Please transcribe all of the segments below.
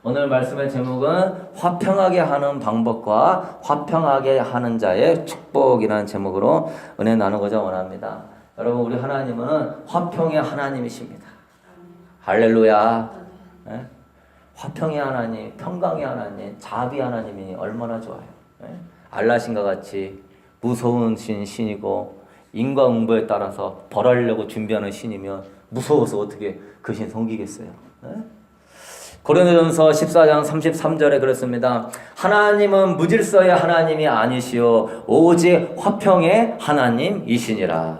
오늘 말씀의 제목은 화평하게 하는 방법과 화평하게 하는 자의 축복이라는 제목으로 은혜 나누고자 원합니다. 여러분, 우리 하나님은 화평의 하나님이십니다. 할렐루야. 네? 화평의 하나님, 평강의 하나님, 자비 하나님이 얼마나 좋아요. 네? 알라신과 같이 무서운 신이고 인과응보에 따라서 벌하려고 준비하는 신이면 무서워서 어떻게 그 신 섬기겠어요. 네? 고린도전서 14장 33절에 그렇습니다. 하나님은 무질서의 하나님이 아니시오 오직 화평의 하나님이시니라.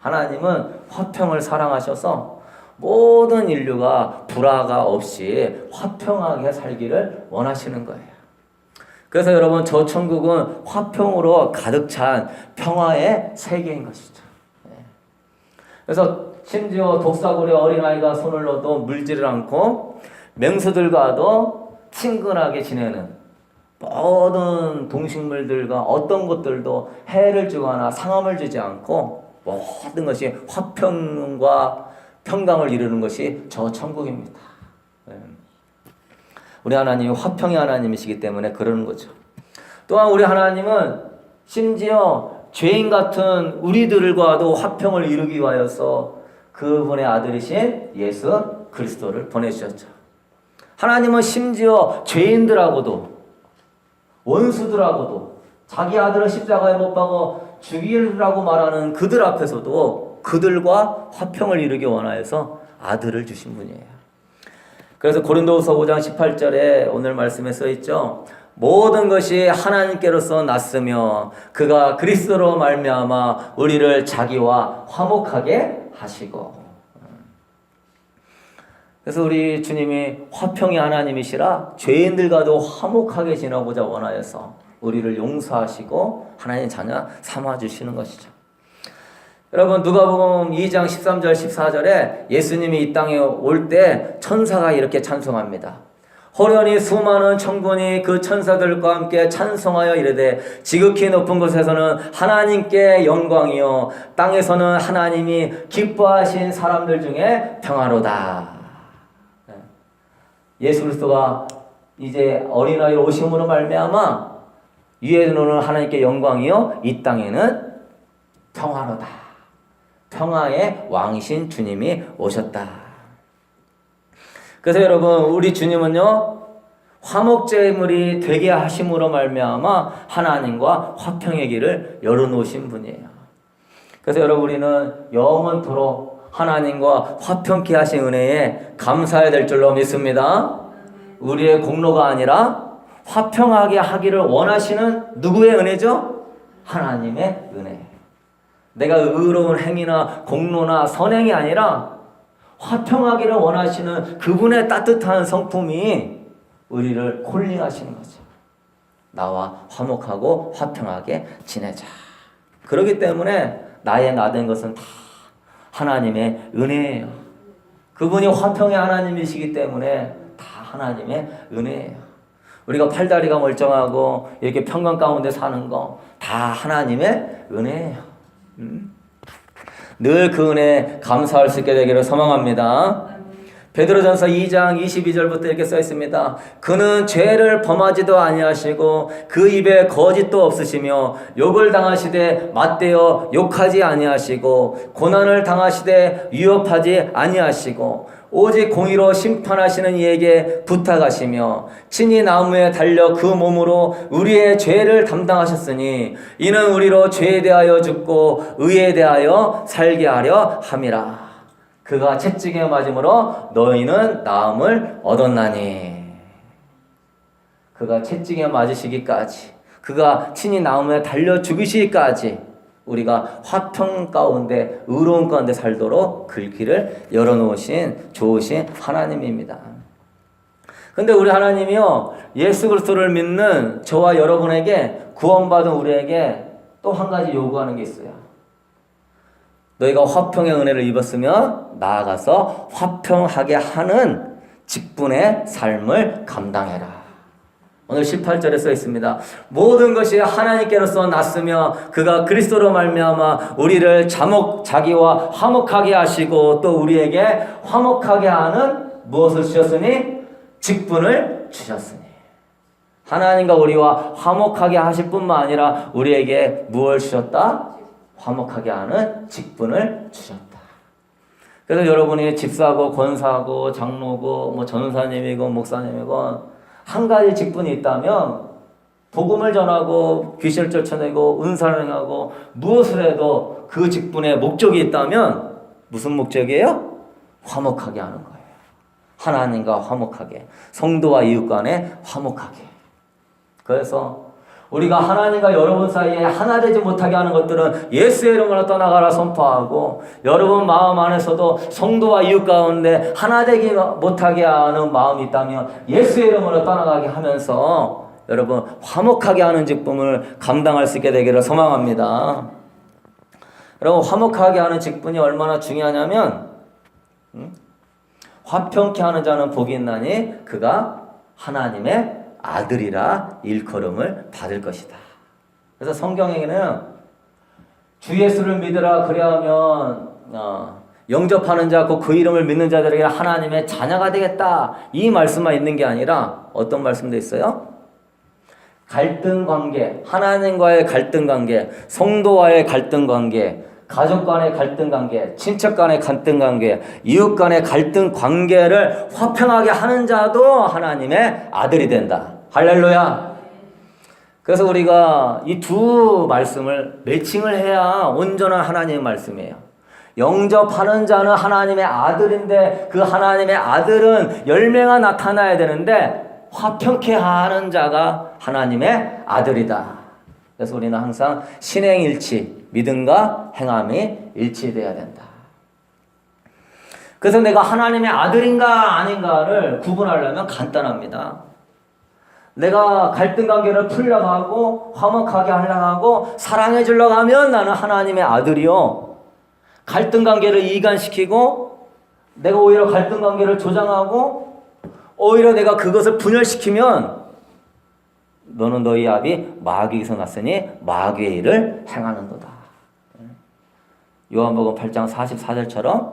하나님은 화평을 사랑하셔서 모든 인류가 불화가 없이 화평하게 살기를 원하시는 거예요. 그래서 여러분, 저 천국은 화평으로 가득 찬 평화의 세계인 것이죠. 그래서 심지어 독사구리 어린아이가 손을 넣어도 물지를 않고 맹수들과도 친근하게 지내는 모든 동식물들과 어떤 것들도 해를 주거나 상함을 주지 않고 모든 것이 화평과 평강을 이루는 것이 저 천국입니다. 우리 하나님이 화평의 하나님이시기 때문에 그러는 거죠. 또한 우리 하나님은 심지어 죄인 같은 우리들과도 화평을 이루기 위하여서 그분의 아들이신 예수 그리스도를 보내주셨죠. 하나님은 심지어 죄인들하고도 원수들하고도 자기 아들을 십자가에 못 박아 죽이라고 말하는 그들 앞에서도 그들과 화평을 이루기 원하여서 아들을 주신 분이에요. 그래서 고린도후서 5장 18절에 오늘 말씀에 써 있죠. 모든 것이 하나님께로서 났으며 그가 그리스도로 말미암아 우리를 자기와 화목하게 하시고. 그래서 우리 주님이 화평의 하나님이시라 죄인들과도 화목하게 지내고자 원하여서 우리를 용서하시고 하나님의 자녀 삼아주시는 것이죠. 여러분, 누가복음 2장 13절 14절에 예수님이 이 땅에 올 때 천사가 이렇게 찬송합니다. 호련히 수많은 천군이 그 천사들과 함께 찬송하여 이르되 지극히 높은 곳에서는 하나님께 영광이요 땅에서는 하나님이 기뻐하신 사람들 중에 평화로다. 예수 그리스도가 이제 어린아이로 오심으로 말미암아 위에는 하나님께 영광이요 이 땅에는 평화로다. 평화의 왕이신 주님이 오셨다. 그래서 여러분, 우리 주님은요 화목제물이 되게 하심으로 말미암아 하나님과 화평의 길을 열어놓으신 분이에요. 그래서 여러분, 우리는 영원토록 하나님과 화평케 하신 은혜에 감사해야 될 줄로 믿습니다. 우리의 공로가 아니라 화평하게 하기를 원하시는 누구의 은혜죠? 하나님의 은혜. 내가 의로운 행위나 공로나 선행이 아니라 화평하기를 원하시는 그분의 따뜻한 성품이 우리를 콜링하시는 거죠. 나와 화목하고 화평하게 지내자. 그렇기 때문에 나의 나된 것은 다 하나님의 은혜예요. 그분이 화평의 하나님이시기 때문에 다 하나님의 은혜예요. 우리가 팔다리가 멀쩡하고 이렇게 평강 가운데 사는 거 다 하나님의 은혜예요. 늘 그 은혜에 감사할 수 있게 되기를 소망합니다. 베드로전서 2장 22절부터 이렇게 써 있습니다. 그는 죄를 범하지도 아니하시고 그 입에 거짓도 없으시며 욕을 당하시되 맞대어 욕하지 아니하시고 고난을 당하시되 위협하지 아니하시고 오직 공의로 심판하시는 이에게 부탁하시며 친히 나무에 달려 그 몸으로 우리의 죄를 담당하셨으니 이는 우리로 죄에 대하여 죽고 의에 대하여 살게 하려 함이라. 그가 채찍에 맞음으로 너희는 나음을 얻었나니. 그가 채찍에 맞으시기까지, 그가 친히 나무에 달려 죽으시기까지 우리가 화평 가운데 의로운 가운데 살도록 그 길을 열어놓으신 좋으신 하나님입니다. 근데 우리 하나님이요 예수 그리스도를 믿는 저와 여러분에게 구원받은 우리에게 또 한 가지 요구하는 게 있어요. 너희가 화평의 은혜를 입었으면 나아가서 화평하게 하는 직분의 삶을 감당해라. 오늘 18절에 써 있습니다. 모든 것이 하나님께로서 났으며 그가 그리스도로 말미암아 우리를 자기와 화목하게 하시고 또 우리에게 화목하게 하는 무엇을 주셨으니 직분을 주셨으니. 하나님과 우리와 화목하게 하실 뿐만 아니라 우리에게 무엇을 주셨다? 화목하게 하는 직분을 주셨다. 그래서 여러분이 집사고 권사고 장로고 뭐 전사님이고 목사님이고 한 가지 직분이 있다면 복음을 전하고 귀신을 쫓아내고 은사를 행하고 무엇을 해도 그 직분의 목적이 있다면 무슨 목적이에요? 화목하게 하는 거예요. 하나님과 화목하게, 성도와 이웃 간에 화목하게. 그래서 우리가 하나님과 여러분 사이에 하나 되지 못하게 하는 것들은 예수의 이름으로 떠나가라 선포하고, 여러분 마음 안에서도 성도와 이웃 가운데 하나 되지 못하게 하는 마음이 있다면 예수의 이름으로 떠나가게 하면서 여러분 화목하게 하는 직분을 감당할 수 있게 되기를 소망합니다. 여러분 화목하게 하는 직분이 얼마나 중요하냐면 화평케 하는 자는 복이 있나니 그가 하나님의 아들이라 일컬음을 받을 것이다. 그래서 성경에는 주 예수를 믿으라 그리하면 영접하는 자 곧 그 이름을 믿는 자들에게 하나님의 자녀가 되겠다, 이 말씀만 있는 게 아니라 어떤 말씀도 있어요? 갈등 관계, 하나님과의 갈등 관계, 성도와의 갈등 관계, 가족 간의 갈등 관계, 친척 간의 갈등 관계, 이웃 간의 갈등 관계를 화평하게 하는 자도 하나님의 아들이 된다. 할렐루야. 그래서 우리가 이 두 말씀을 매칭을 해야 온전한 하나님의 말씀이에요. 영접하는 자는 하나님의 아들인데 그 하나님의 아들은 열매가 나타나야 되는데 화평케 하는 자가 하나님의 아들이다. 그래서 우리는 항상 신행일치, 믿음과 행함이 일치되어야 된다. 그래서 내가 하나님의 아들인가 아닌가를 구분하려면 간단합니다. 내가 갈등 관계를 풀려고 하고 화목하게 하려고 하고 사랑해 주려고 하면 나는 하나님의 아들이요. 갈등 관계를 이간시키고 내가 오히려 갈등 관계를 조장하고 오히려 내가 그것을 분열시키면 너는 너희 아비 마귀에서 났으니 마귀의 일을 행하는도다. 요한복음 8장 44절처럼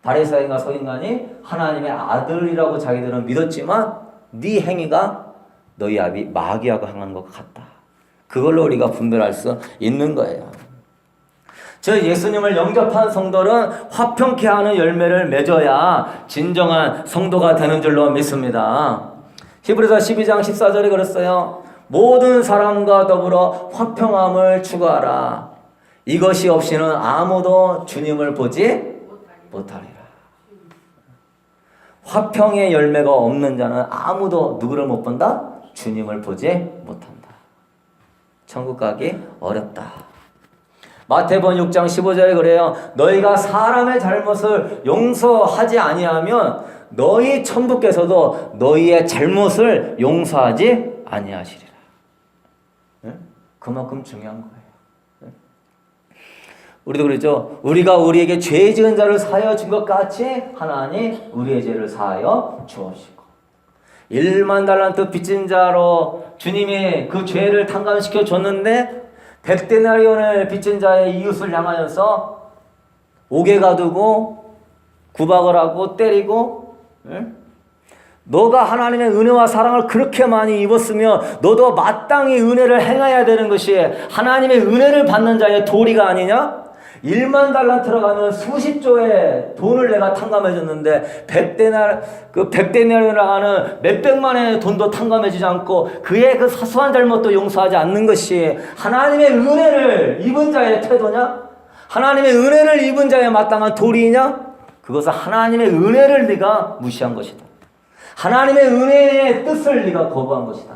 바리새인과 서기관이 하나님의 아들이라고 자기들은 믿었지만 네 행위가 너희 아비 마귀하고 행하는 것 같다. 그걸로 우리가 분별할 수 있는 거예요. 저 예수님을 영접한 성도는 화평케 하는 열매를 맺어야 진정한 성도가 되는 줄로 믿습니다. 히브리서 12장 14절에 그랬어요. 모든 사람과 더불어 화평함을 추구하라. 이것이 없이는 아무도 주님을 보지 못하리라. 화평의 열매가 없는 자는 아무도 누구를 못 본다? 주님을 보지 못한다. 천국 가기 어렵다. 마태복음 6장 15절에 그래요. 너희가 사람의 잘못을 용서하지 아니하면 너희 천부께서도 너희의 잘못을 용서하지 아니하시리라. 네? 그만큼 중요한 거예요. 네? 우리도 그러죠. 우리가 우리에게 죄 지은 자를 사하여 준 것 같이 하나님 우리의 죄를 사하여 주옵시고, 1만 달란트 빚진 자로 주님이 그 죄를 탕감시켜 줬는데 100데나리온을 빚진 자의 이웃을 향하여서 옥에 가두고 구박을 하고 때리고, 응? 너가 하나님의 은혜와 사랑을 그렇게 많이 입었으며 너도 마땅히 은혜를 행해야 되는 것이 하나님의 은혜를 받는 자의 도리가 아니냐? 1만 달란트로 가면 수십조의 돈을 내가 탕감해 줬는데 100데나리온을 하는 몇백만의 돈도 탕감해 주지 않고 그의 그 사소한 잘못도 용서하지 않는 것이 하나님의 은혜를 입은 자의 태도냐? 하나님의 은혜를 입은 자의 마땅한 도리냐? 그것은 하나님의 은혜를 네가 무시한 것이다. 하나님의 은혜의 뜻을 네가 거부한 것이다.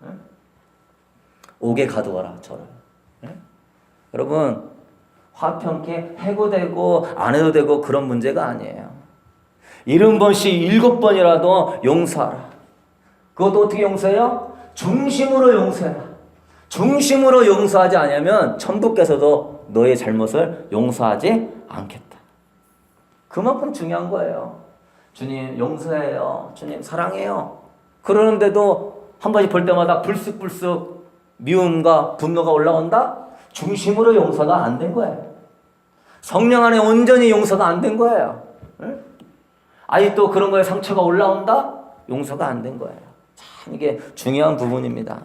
응? 옥에 가두어라 저를. 응? 여러분, 화평케 해고되고 안 해도 되고 그런 문제가 아니에요. 70번씩 7번이라도 용서하라. 그것도 어떻게 용서해요? 중심으로 용서해라. 중심으로 용서하지 않으면 천부께서도 너의 잘못을 용서하지 않겠다. 그만큼 중요한 거예요. 주님 용서해요. 주님 사랑해요. 그러는데도 한 번씩 볼 때마다 불쑥불쑥 미움과 분노가 올라온다? 중심으로 용서가 안 된 거예요. 성령 안에 온전히 용서가 안 된 거예요. 아니 또 그런 거에 상처가 올라온다? 용서가 안 된 거예요. 참 이게 중요한 부분입니다.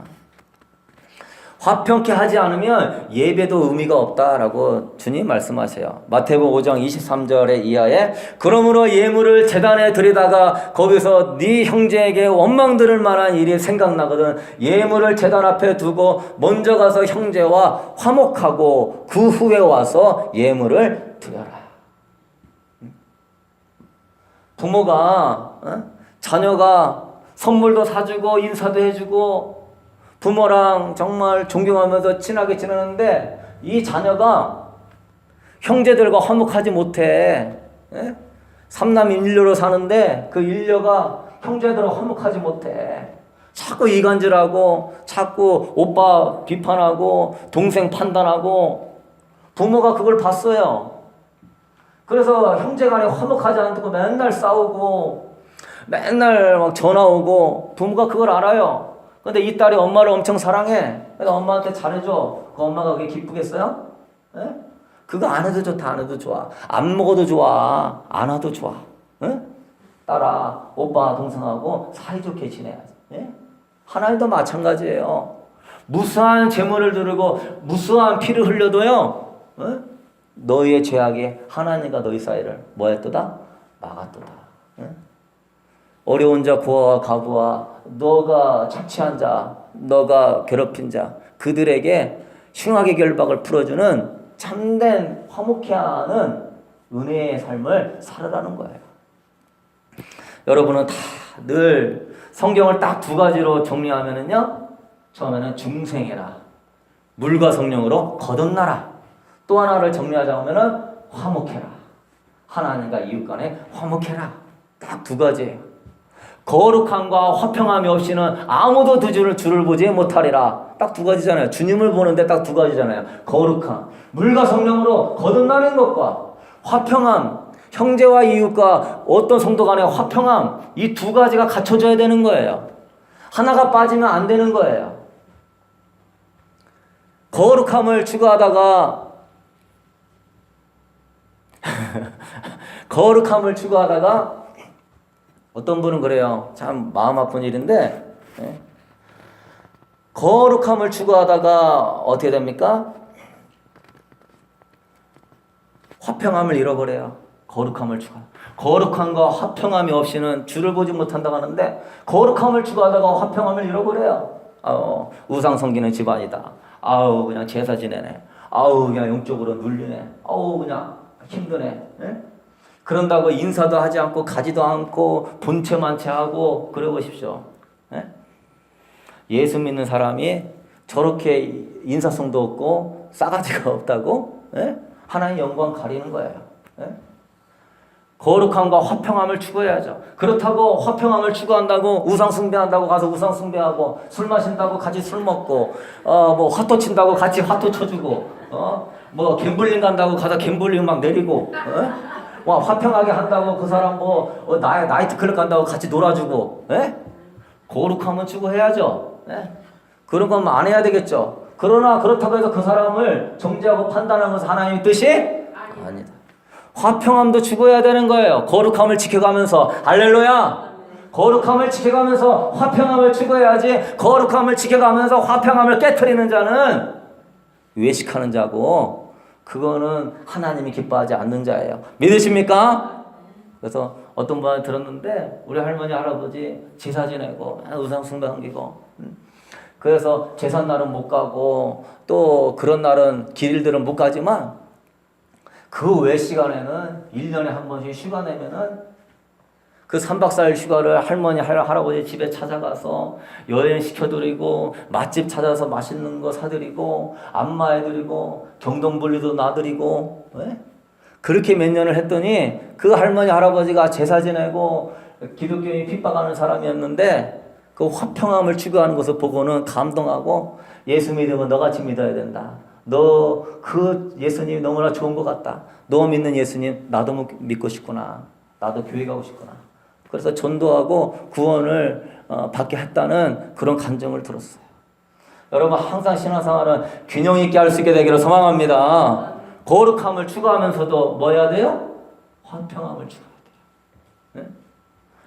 화평케 하지 않으면 예배도 의미가 없다라고 주님 말씀하세요. 마태복음 5장 23절의 이하에 그러므로 예물을 제단에 드리다가 거기서 네 형제에게 원망 들을 만한 일이 생각나거든 예물을 제단 앞에 두고 먼저 가서 형제와 화목하고 그 후에 와서 예물을 드려라. 부모가 자녀가 선물도 사주고 인사도 해주고 부모랑 정말 존경하면서 친하게 지내는데 이 자녀가 형제들과 화목하지 못해. 삼남 일녀로 사는데 그 일녀가 형제들과 화목하지 못해. 자꾸 이간질하고 자꾸 오빠 비판하고 동생 판단하고 부모가 그걸 봤어요. 그래서 형제간에 화목하지 않고 맨날 싸우고 맨날 막 전화 오고 부모가 그걸 알아요. 근데 이 딸이 엄마를 엄청 사랑해. 그래서 엄마한테 잘해줘. 그 엄마가 그게 기쁘겠어요? 에? 그거 안 해도 좋다, 안 해도 좋아. 안 먹어도 좋아, 안 와도 좋아. 에? 딸아, 오빠, 동생하고 사이좋게 지내야지. 에? 하나님도 마찬가지예요. 무수한 재물을 두르고 무수한 피를 흘려도요. 에? 너희의 죄악이 하나님과 너희 사이를 뭐 했도다? 막았도다. 에? 어려운 자, 고아와 가부와 너가 착취한 자, 너가 괴롭힌 자, 그들에게 흉악의 결박을 풀어주는 참된 화목케 하는 은혜의 삶을 살아가는 거예요. 여러분은 다 늘 성경을 딱 두 가지로 정리하면은요, 처음에는 중생해라, 물과 성령으로 거듭나라. 또 하나를 정리하자면은 화목해라, 하나님과 이웃 간에 화목해라. 딱 두 가지예요. 거룩함과 화평함이 없이는 아무도 주를 보지 못하리라. 딱 두 가지잖아요. 주님을 보는데 딱 두 가지잖아요. 거룩함, 물과 성령으로 거듭나는 것과 화평함, 형제와 이웃과 어떤 성도 간의 화평함, 이 두 가지가 갖춰져야 되는 거예요. 하나가 빠지면 안 되는 거예요. 거룩함을 추구하다가 거룩함을 추구하다가 어떤 분은 그래요. 참 마음 아픈 일인데, 거룩함을 추구하다가 어떻게 됩니까? 화평함을 잃어버려요. 거룩함을 추구. 거룩함과 화평함이 없이는 주를 보지 못한다고 하는데, 거룩함을 추구하다가 화평함을 잃어버려요. 우상 섬기는 집안이다. 그냥 제사 지내네. 그냥 영적으로 눌리네. 그냥 힘드네. 그런다고 인사도 하지 않고 가지도 않고 본체만 채하고 그래 보십시오. 예수 믿는 사람이 저렇게 인사성도 없고 싸가지가 없다고 하나님의 영광 가리는 거예요. 거룩함과 화평함을 추구해야죠. 그렇다고 화평함을 추구한다고 우상 숭배한다고 가서 우상 숭배하고 술 마신다고 같이 술 먹고 뭐 화토 친다고 같이 화토 쳐주고 뭐 갬블링 간다고 가서 갬블링 막 내리고 화평하게 한다고 그 사람 나이트클럽 간다고 같이 놀아주고 거룩함은 추구해야죠. 그런 건 안 해야 되겠죠. 그러나 그렇다고 해서 그 사람을 정죄하고 판단하는 것은 하나님의 뜻이 아니다. 화평함도 추구해야 되는 거예요. 거룩함을 지켜가면서. 할렐루야. 거룩함을 지켜가면서 화평함을 추구해야지. 거룩함을 지켜가면서 화평함을 깨트리는 자는 외식하는 자고, 그거는 하나님이 기뻐하지 않는 자예요. 믿으십니까? 그래서 어떤 분한테 들었는데 우리 할머니 할아버지 제사 지내고 우상 숭배 한기고, 그래서 제삿날은 못 가고 또 그런 날은 길들은 못 가지만 그 외 시간에는 1년에 한 번씩 휴가 내면은 그 3박 4일 휴가를 할머니 할아버지 집에 찾아가서 여행시켜드리고 맛집 찾아서 맛있는 거 사드리고 안마해드리고 경동불리도 놔드리고 그렇게 몇 년을 했더니 그 할머니 할아버지가 제사 지내고 기독교인 핍박하는 사람이었는데 그 화평함을 추구하는 것을 보고는 감동하고, 예수 믿으면 너같이 믿어야 된다. 너 그 예수님이 너무나 좋은 것 같다. 너 믿는 예수님 나도 믿고 싶구나. 나도 교회 가고 싶구나. 그래서 전도하고 구원을 받게 했다는 그런 감정을 들었어요. 여러분 항상 신앙생활은 균형 있게 할 수 있게 되기를 소망합니다. 거룩함을 추구하면서도 뭐 해야 돼요? 화평함을 추구해야 돼요.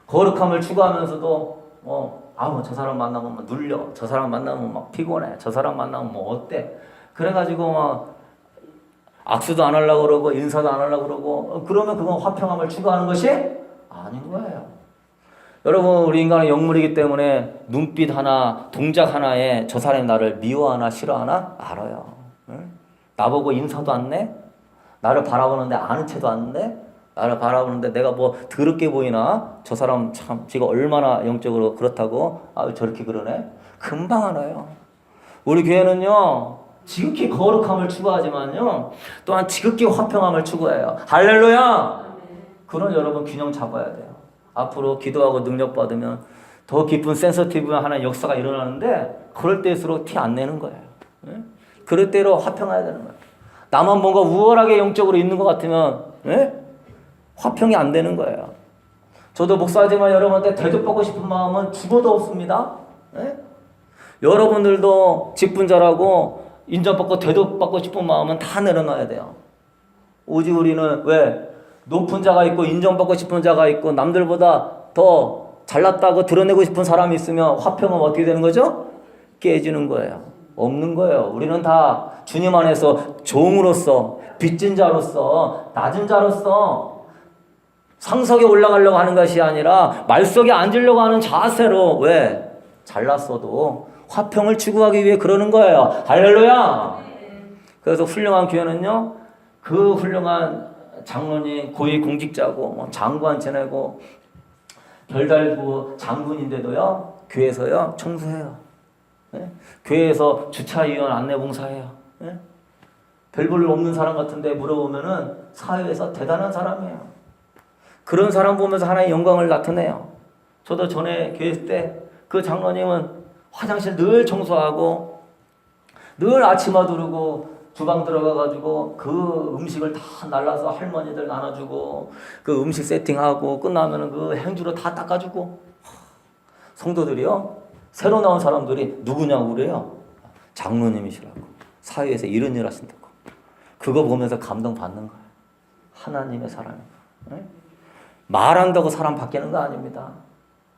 거룩함을 추구하면서도 저 사람 만나면 막 눌려. 저 사람 만나면 막 피곤해. 저 사람 만나면 뭐 어때? 그래가지고 막 악수도 안 하려고 그러고 인사도 안 하려고 그러고 그러면 그건 화평함을 추구하는 것이 아닌 거예요. 여러분 우리 인간은 영물이기 때문에 눈빛 하나 동작 하나에 저 사람이 나를 미워하나 싫어하나 알아요. 응? 나보고 인사도 안 내? 나를 바라보는데 아는 채도 안 내? 나를 바라보는데 내가 뭐 더럽게 보이나? 저 사람 참 지가 얼마나 영적으로 그렇다고 저렇게 그러네? 금방 알아요. 우리 교회는요 지극히 거룩함을 추구하지만요 또한 지극히 화평함을 추구해요. 할렐루야. 그런 여러분 균형 잡아야 돼요. 앞으로 기도하고 능력 받으면 더 깊은 센서티브한 하나의 역사가 일어나는데 그럴 때일수록 티 안 내는 거예요. 예? 그럴 때로 화평해야 되는 거예요. 나만 뭔가 우월하게 영적으로 있는 것 같으면 예? 화평이 안 되는 거예요. 저도 목사지만 여러분한테 대접받고 싶은 마음은 죽어도 없습니다. 예? 여러분들도 직분자라고 인정받고 대접받고 싶은 마음은 다 내려놔야 돼요. 오직 우리는 왜? 높은 자가 있고 인정받고 싶은 자가 있고 남들보다 더 잘났다고 드러내고 싶은 사람이 있으면 화평은 어떻게 되는 거죠? 깨지는 거예요. 없는 거예요. 우리는 다 주님 안에서 종으로서 빚진 자로서 낮은 자로서 상석에 올라가려고 하는 것이 아니라 말석에 앉으려고 하는 자세로 왜? 잘났어도 화평을 추구하기 위해 그러는 거예요. 할렐루야. 그래서 훌륭한 교회는요 그 훌륭한 장로님 고위 공직자고 장관 지내고 별달고 장군인데도요 교회에서요 청소해요. 네? 교회에서 주차위원 안내봉사해요. 네? 별 볼 일 없는 사람 같은데 물어보면은 사회에서 대단한 사람이에요. 그런 사람 보면서 하나의 영광을 나타내요. 저도 전에 교회 때 그 장로님은 화장실 늘 청소하고 늘 아침마 두르고 주방 들어가가지고 그 음식을 다 날라서 할머니들 나눠주고 그 음식 세팅하고 끝나면은 그 행주로 다 닦아주고 성도들이요 새로 나온 사람들이 누구냐고 그래요. 장로님이시라고 사회에서 이런 일 하신다고 그거 보면서 감동받는 거예요. 하나님의 사랑이 말한다고 사람 바뀌는 거 아닙니다.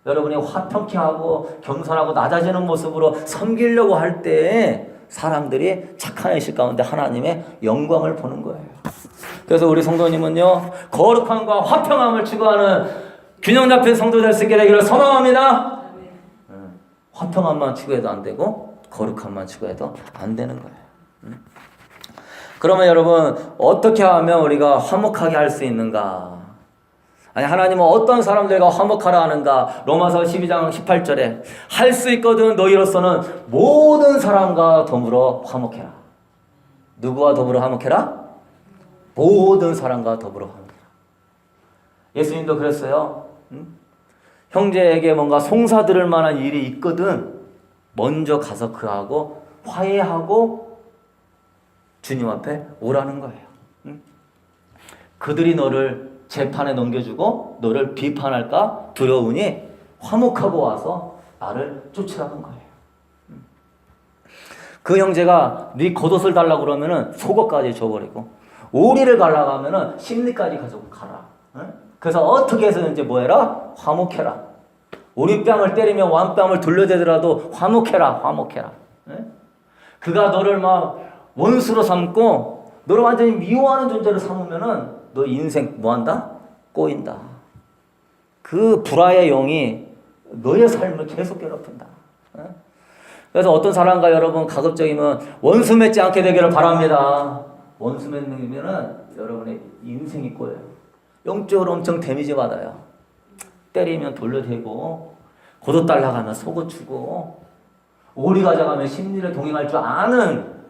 여러분이 화평케 하고 겸손하고 낮아지는 모습으로 섬기려고 할 때 사람들이 착한 의식 가운데 하나님의 영광을 보는 거예요. 그래서 우리 성도님은요 거룩함과 화평함을 추구하는 균형 잡힌 성도 될 수 있게 되기를 소망합니다. 화평함만 추구해도 안 되고 거룩함만 추구해도 안 되는 거예요. 그러면 여러분 어떻게 하면 우리가 화목하게 할 수 있는가? 아니 하나님은 어떤 사람들과 화목하라 하는가? 로마서 12장 18절에 할 수 있거든 너희로서는 모든 사람과 더불어 화목해라. 누구와 더불어 화목해라? 모든 사람과 더불어 화목해라. 예수님도 그랬어요. 형제에게 뭔가 송사 들을 만한 일이 있거든 먼저 가서 그하고 화해하고 주님 앞에 오라는 거예요. 그들이 너를 재판에 넘겨주고 너를 비판할까 두려우니 화목하고 와서 나를 쫓으라는 거예요. 그 형제가 네 겉옷을 달라고 그러면은 속옷까지 줘버리고 오리를 가려고 하면은 심리까지 가지고 가라. 그래서 어떻게 해서든지 뭐해라? 화목해라. 오리뺨을 때리며 완뺨을 돌려대더라도 화목해라. 화목해라. 그가 너를 막 원수로 삼고 너를 완전히 미워하는 존재로 삼으면은 너 인생 뭐한다? 꼬인다. 그 불화의 영이 너의 삶을 계속 괴롭힌다. 그래서 어떤 사람과 여러분 가급적이면 원수 맺지 않게 되기를 바랍니다. 원수 맺으면은 여러분의 인생이 꼬여요. 영적으로 엄청 데미지 받아요. 때리면 돌려대고 겉옷 달라가면 속옷 주고 오리 가져가면 심리를 동행할 줄 아는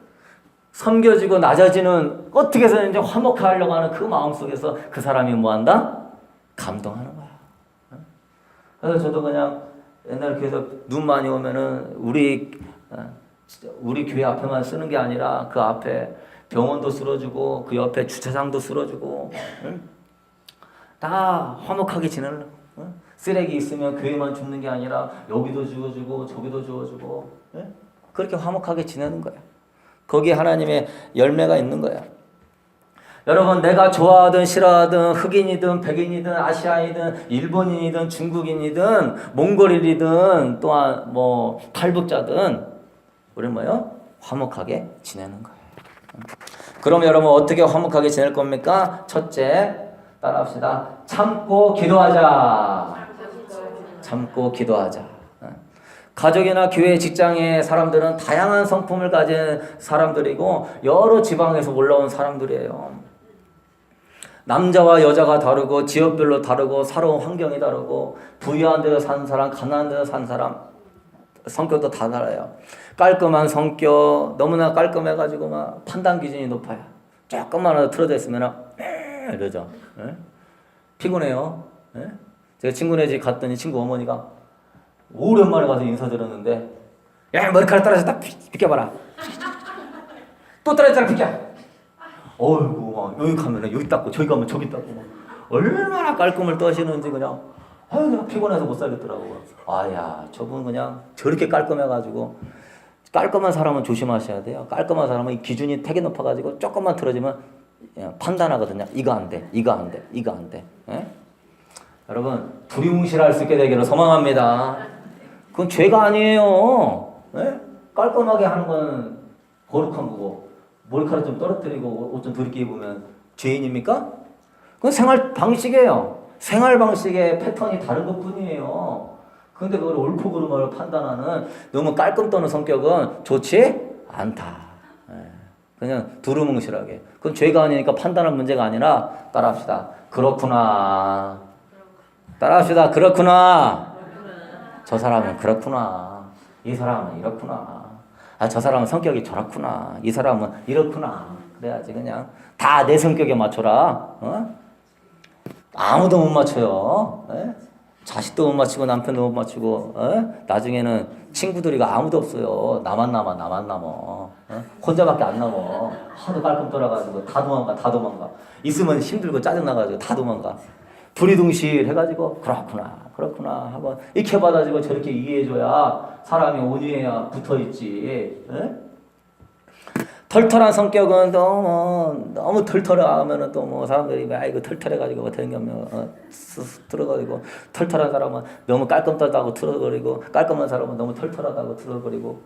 섬겨지고 낮아지는 어떻게 해서든지 화목하려고 하는 그 마음속에서 그 사람이 뭐한다? 감동하는 거야. 그래서 저도 그냥 옛날 교회에서 눈 많이 오면은 우리 교회 앞에만 쓰는 게 아니라 그 앞에 병원도 쓸어주고 그 옆에 주차장도 쓸어주고 다 화목하게 지내는 쓰레기 있으면 교회만 줍는 게 아니라 여기도 주워주고 저기도 주워주고 그렇게 화목하게 지내는 거야. 거기에 하나님의 열매가 있는 거야. 여러분 내가 좋아하든 싫어하든 흑인이든 백인이든 아시아이든 일본인이든 중국인이든 몽골인이든 또한 뭐 탈북자든 우리는 뭐요? 화목하게 지내는 거예요. 그럼 여러분 어떻게 화목하게 지낼 겁니까? 첫째 따라합시다. 참고 기도하자. 참고 기도하자. 가족이나 교회, 직장의 사람들은 다양한 성품을 가진 사람들이고 여러 지방에서 올라온 사람들이에요. 남자와 여자가 다르고 지역별로 다르고 살아온 환경이 다르고 부유한 데서 사는 사람, 가난한 데서 사는 사람 성격도 다 달라요. 깔끔한 성격, 너무나 깔끔해가지고 막 판단 기준이 높아요. 조금만 틀어져 있으면 이러죠. 예? 피곤해요. 예? 제가 친구네 집 갔더니 친구 어머니가 오랜만에 가서 인사드렸는데 야 머리카락 떨어졌다 비켜봐라. 또 떨어졌잖아 비켜. 어이구 막 여기 가면 여기 닦고 저기 가면 저기 닦고 막 얼마나 깔끔을 떠시는지 그냥 아유 내가 피곤해서 못 살겠더라고. 아야 저분 그냥 저렇게 깔끔해가지고 깔끔한 사람은 조심하셔야 돼요. 깔끔한 사람은 기준이 되게 높아가지고 조금만 틀어지면 판단하거든요. 이거 안 돼, 이거 안 돼, 이거 안 돼. 예? 여러분 두리뭉실할 수 있게 되기를 소망합니다. 그건 죄가 아니에요. 예? 깔끔하게 하는 건 거룩한 거고 머리카락 좀 떨어뜨리고 옷 좀 더럽게 입으면 죄인입니까? 그건 생활 방식이에요. 생활 방식의 패턴이 다른 것뿐이에요. 근데 그걸 옳고 그름을 판단하는 너무 깔끔 떠는 성격은 좋지 않다. 그냥 두루뭉실하게. 그건 죄가 아니니까 판단할 문제가 아니라 따라합시다. 그렇구나. 따라합시다. 그렇구나. 저 사람은 그렇구나. 이 사람은 이렇구나. 아, 저 사람은 성격이 저렇구나. 이 사람은 이렇구나. 그래야지 그냥 다 내 성격에 맞춰라. 어? 아무도 못 맞춰요. 에? 자식도 못 맞추고 남편도 못 맞추고 나중에는 친구들이가 아무도 없어요. 나만 남아. 혼자밖에 안 남아. 하도 깔끔 떨어가지고 다 도망가. 있으면 힘들고 짜증나가지고 다 도망가. 두리둥실 해가지고 그렇구나 하고 이렇게 받아주고 저렇게 이해해줘야 사람이 온유해야 붙어있지. 털털한 성격은 너무 털털하면은 또 뭐 사람들이 이거 털털해가지고 뭐 되는 게 없면 들어가지고 털털한 사람은 너무 깔끔하다고 들어버리고 깔끔한 사람은 너무 털털하다고 들어버리고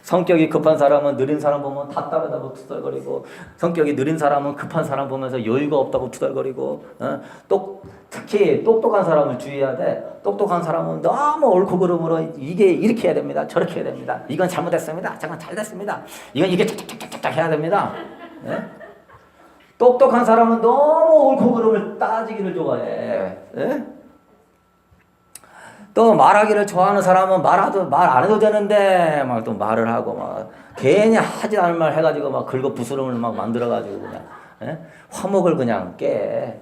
성격이 급한 사람은 느린 사람 보면 답답하다고 투덜거리고 성격이 느린 사람은 급한 사람 보면서 여유가 없다고 투덜거리고 특히 똑똑한 사람을 주의해야 돼. 똑똑한 사람은 너무 옳고 그름으로 이게 이렇게 해야 됩니다. 저렇게 해야 됩니다. 이건 잘못됐습니다. 잠깐 잘 됐습니다. 이게 쫙쫙쫙쫙 해야 됩니다. 네? 똑똑한 사람은 너무 옳고 그름을 따지기를 좋아해. 네? 또 말하기를 좋아하는 사람은 말 안 해도 되는데 막 또 말을 하고 막 괜히 하지 않을 말 해가지고 막 긁어 부스럼을 막 만들어가지고 그냥 화목을 그냥 깨.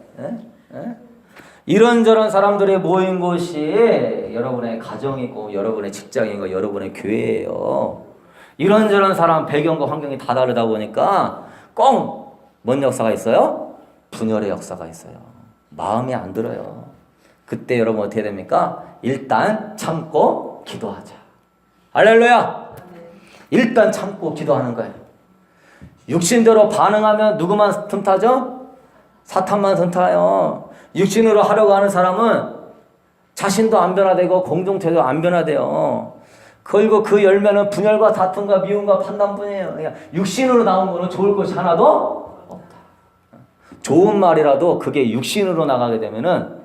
이런저런 사람들이 모인 곳이 여러분의 가정이고 여러분의 직장이고 여러분의 교회예요. 이런저런 사람 배경과 환경이 다 다르다 보니까 꼭 뭔 역사가 있어요? 분열의 역사가 있어요. 마음에 안 들어요. 그때 여러분 어떻게 됩니까? 일단 참고 기도하자. 할렐루야! 일단 참고 기도하는 거예요. 육신대로 반응하면 누구만 틈타죠? 사탄만 틈타요. 육신으로 하려고 하는 사람은 자신도 안 변화되고 공동체도 안 변화돼요. 그리고 그 열매는 분열과 다툼과 미움과 판단뿐이에요. 그러니까 육신으로 나온 거는 좋을 것이 하나도 없다. 좋은 말이라도 그게 육신으로 나가게 되면은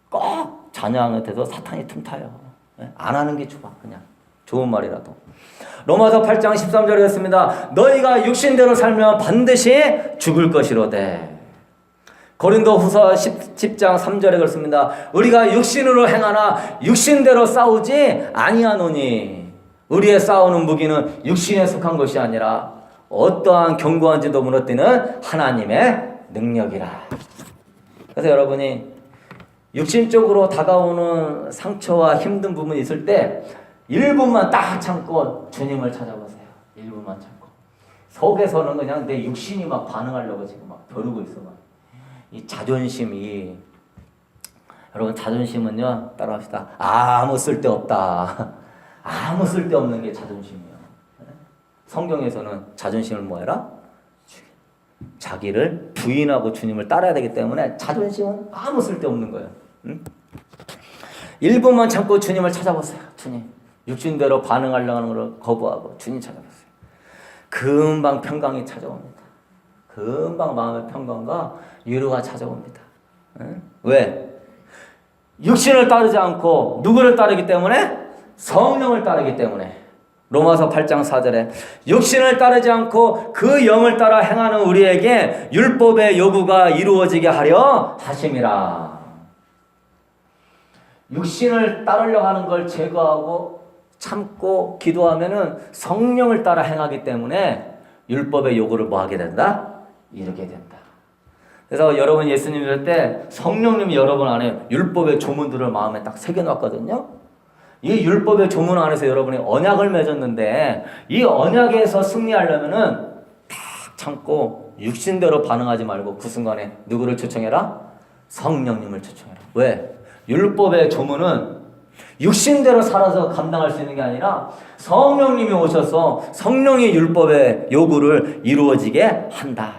꼭 자녀한테도 사탄이 틈타요. 안 하는 게 좋아. 그냥 좋은 말이라도. 로마서 8장 13절에 했습니다. 너희가 육신대로 살면 반드시 죽을 것이로되. 고린도 후서 10장 3절에 그렇습니다. 우리가 육신으로 행하나 육신대로 싸우지 아니하노니 우리의 싸우는 무기는 육신에 속한 것이 아니라 어떠한 견고한지도 무너뜨리는 하나님의 능력이라. 그래서 여러분이 육신적으로 다가오는 상처와 힘든 부분이 있을 때 1분만 딱 참고 주님을 찾아보세요. 1분만 참고. 속에서는 그냥 내 육신이 막 반응하려고 지금 막 벼르고 있어. 이 자존심이, 여러분 자존심은요, 따라합시다. 아무 쓸데없다. 아무 쓸데없는 게 자존심이에요. 성경에서는 자존심을 뭐 해라? 자기를 부인하고 주님을 따라야 되기 때문에 자존심은 아무 쓸데없는 거예요. 응? 1분만 참고 주님을 찾아보세요. 주님. 육신대로 반응하려고 하는 걸 거부하고 주님 찾아보세요. 금방 평강이 찾아옵니다. 금방 마음의 평강과 위로가 찾아옵니다. 응? 왜? 육신을 따르지 않고 누구를 따르기 때문에? 성령을 따르기 때문에. 로마서 8장 4절에 육신을 따르지 않고 그 영을 따라 행하는 우리에게 율법의 요구가 이루어지게 하려 하심이라. 육신을 따르려고 하는 걸 제거하고 참고 기도하면은 성령을 따라 행하기 때문에 율법의 요구를 뭐 하게 된다? 이루게 된다. 그래서 여러분 예수님 믿을 때 성령님이 여러분 안에 율법의 조문들을 마음에 딱 새겨놨거든요. 이 율법의 조문 안에서 여러분이 언약을 맺었는데 이 언약에서 승리하려면은 딱 참고 육신대로 반응하지 말고 그 순간에 누구를 초청해라? 성령님을 초청해라. 왜? 율법의 조문은 육신대로 살아서 감당할 수 있는 게 아니라 성령님이 오셔서 성령의 율법의 요구를 이루어지게 한다.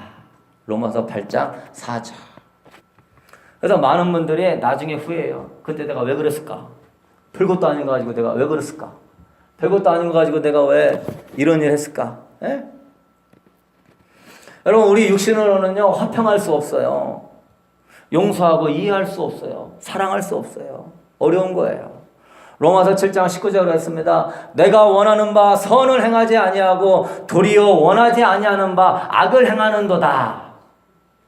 로마서 8장 4절. 그래서 많은 분들이 나중에 후회해요. 그때 내가 왜 그랬을까? 별것도 아닌 거 가지고 내가 왜 그랬을까? 별것도 아닌 거 가지고 내가 왜 이런 일 했을까? 에? 여러분 우리 육신으로는요 화평할 수 없어요. 용서하고 이해할 수 없어요. 사랑할 수 없어요. 어려운 거예요. 로마서 7장 19절에 했습니다. 내가 원하는 바 선을 행하지 아니하고 도리어 원하지 아니하는 바 악을 행하는도다.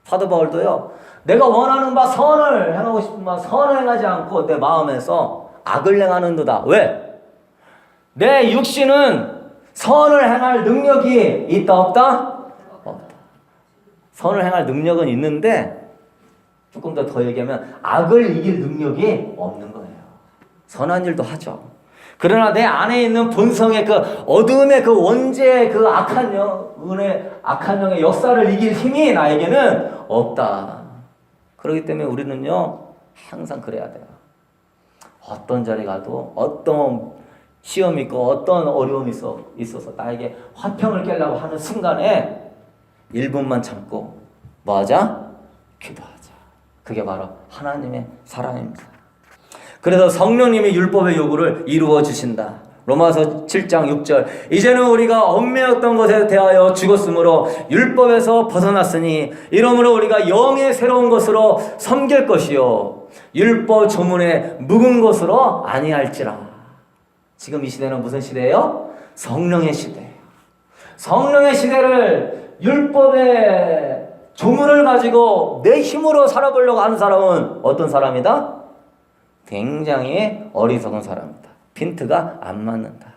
사도 바울도요. 내가 원하는 바 선을 행하고 싶은 바 선을 행하지 않고 내 마음에서 악을 행하는도다. 왜? 내 육신은 선을 행할 능력이 있다 없다? 없다. 선을 행할 능력은 있는데 조금 더 얘기하면 악을 이길 능력이 없는 거예요. 선한 일도 하죠. 그러나 내 안에 있는 본성의 그 어둠의 그 원죄의 그 악한 영의 역사를 이길 힘이 나에게는 없다. 그렇기 때문에 우리는요 항상 그래야 돼요. 어떤 자리 가도 어떤 시험이 있고 어떤 어려움이 있어서 나에게 화평을 깨려고 하는 순간에 1분만 참고 뭐하자? 기도하자. 그게 바로 하나님의 사랑입니다. 그래서 성령님이 율법의 요구를 이루어 주신다. 로마서 7장 6절. 이제는 우리가 얽매였던 것에 대하여 죽었으므로 율법에서 벗어났으니 이러므로 우리가 영의 새로운 것으로 섬길 것이요 율법 조문에 묵은 것으로 아니할지라. 지금 이 시대는 무슨 시대예요? 성령의 시대예요. 성령의 시대를 율법의 조문을 가지고 내 힘으로 살아보려고 하는 사람은 어떤 사람이다? 굉장히 어리석은 사람이다. 핀트가 안 맞는다.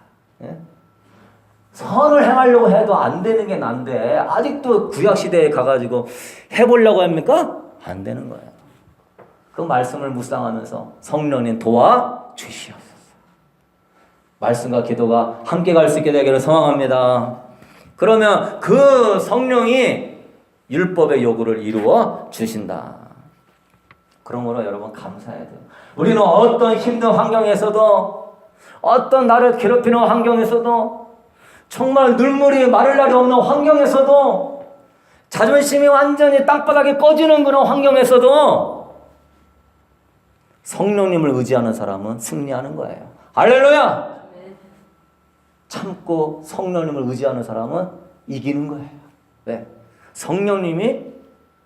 예? 선을 행하려고 해도 안 되는 게 난데 아직도 구약시대에 가가지고 해보려고 합니까? 안 되는 거예요. 그 말씀을 묵상하면서 성령님 도와주시옵소서. 말씀과 기도가 함께 갈 수 있게 되기를 소망합니다. 그러면 그 성령이 율법의 요구를 이루어 주신다. 그러므로 여러분 감사해야 돼요. 우리는 어떤 힘든 환경에서도 어떤 나를 괴롭히는 환경에서도 정말 눈물이 마를 날이 없는 환경에서도 자존심이 완전히 땅바닥에 꺼지는 그런 환경에서도 성령님을 의지하는 사람은 승리하는 거예요. 할렐루야! 참고 성령님을 의지하는 사람은 이기는 거예요. 왜? 성령님이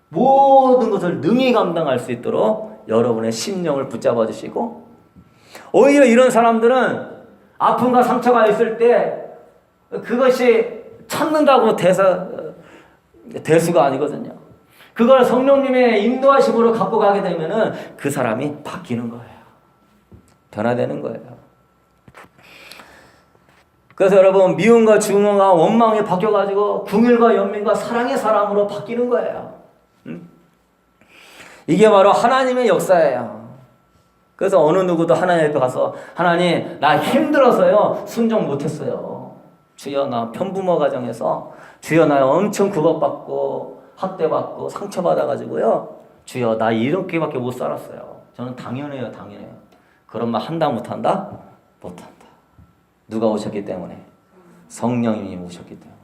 모든 것을 능히 감당할 수 있도록 여러분의 심령을 붙잡아 주시고 오히려 이런 사람들은 아픔과 상처가 있을 때 그것이 참는다고 대수가 아니거든요. 그걸 성령님의 인도하심으로 갖고 가게 되면은 그 사람이 바뀌는 거예요. 변화되는 거예요. 그래서 여러분 미움과 증오와 원망이 바뀌어가지고 긍휼과 연민과 사랑의 사람으로 바뀌는 거예요. 이게 바로 하나님의 역사예요. 그래서 어느 누구도 하나님 앞에 가서 하나님 나 힘들어서요 순종 못했어요. 주여 나 편부모 가정에서 주여 나 엄청 구박받고 학대받고 상처받아가지고요 주여 나 이렇게밖에 못 살았어요. 저는 당연해요. 그런 말 한다 못한다? 못한다. 누가 오셨기 때문에? 성령님이 오셨기 때문에.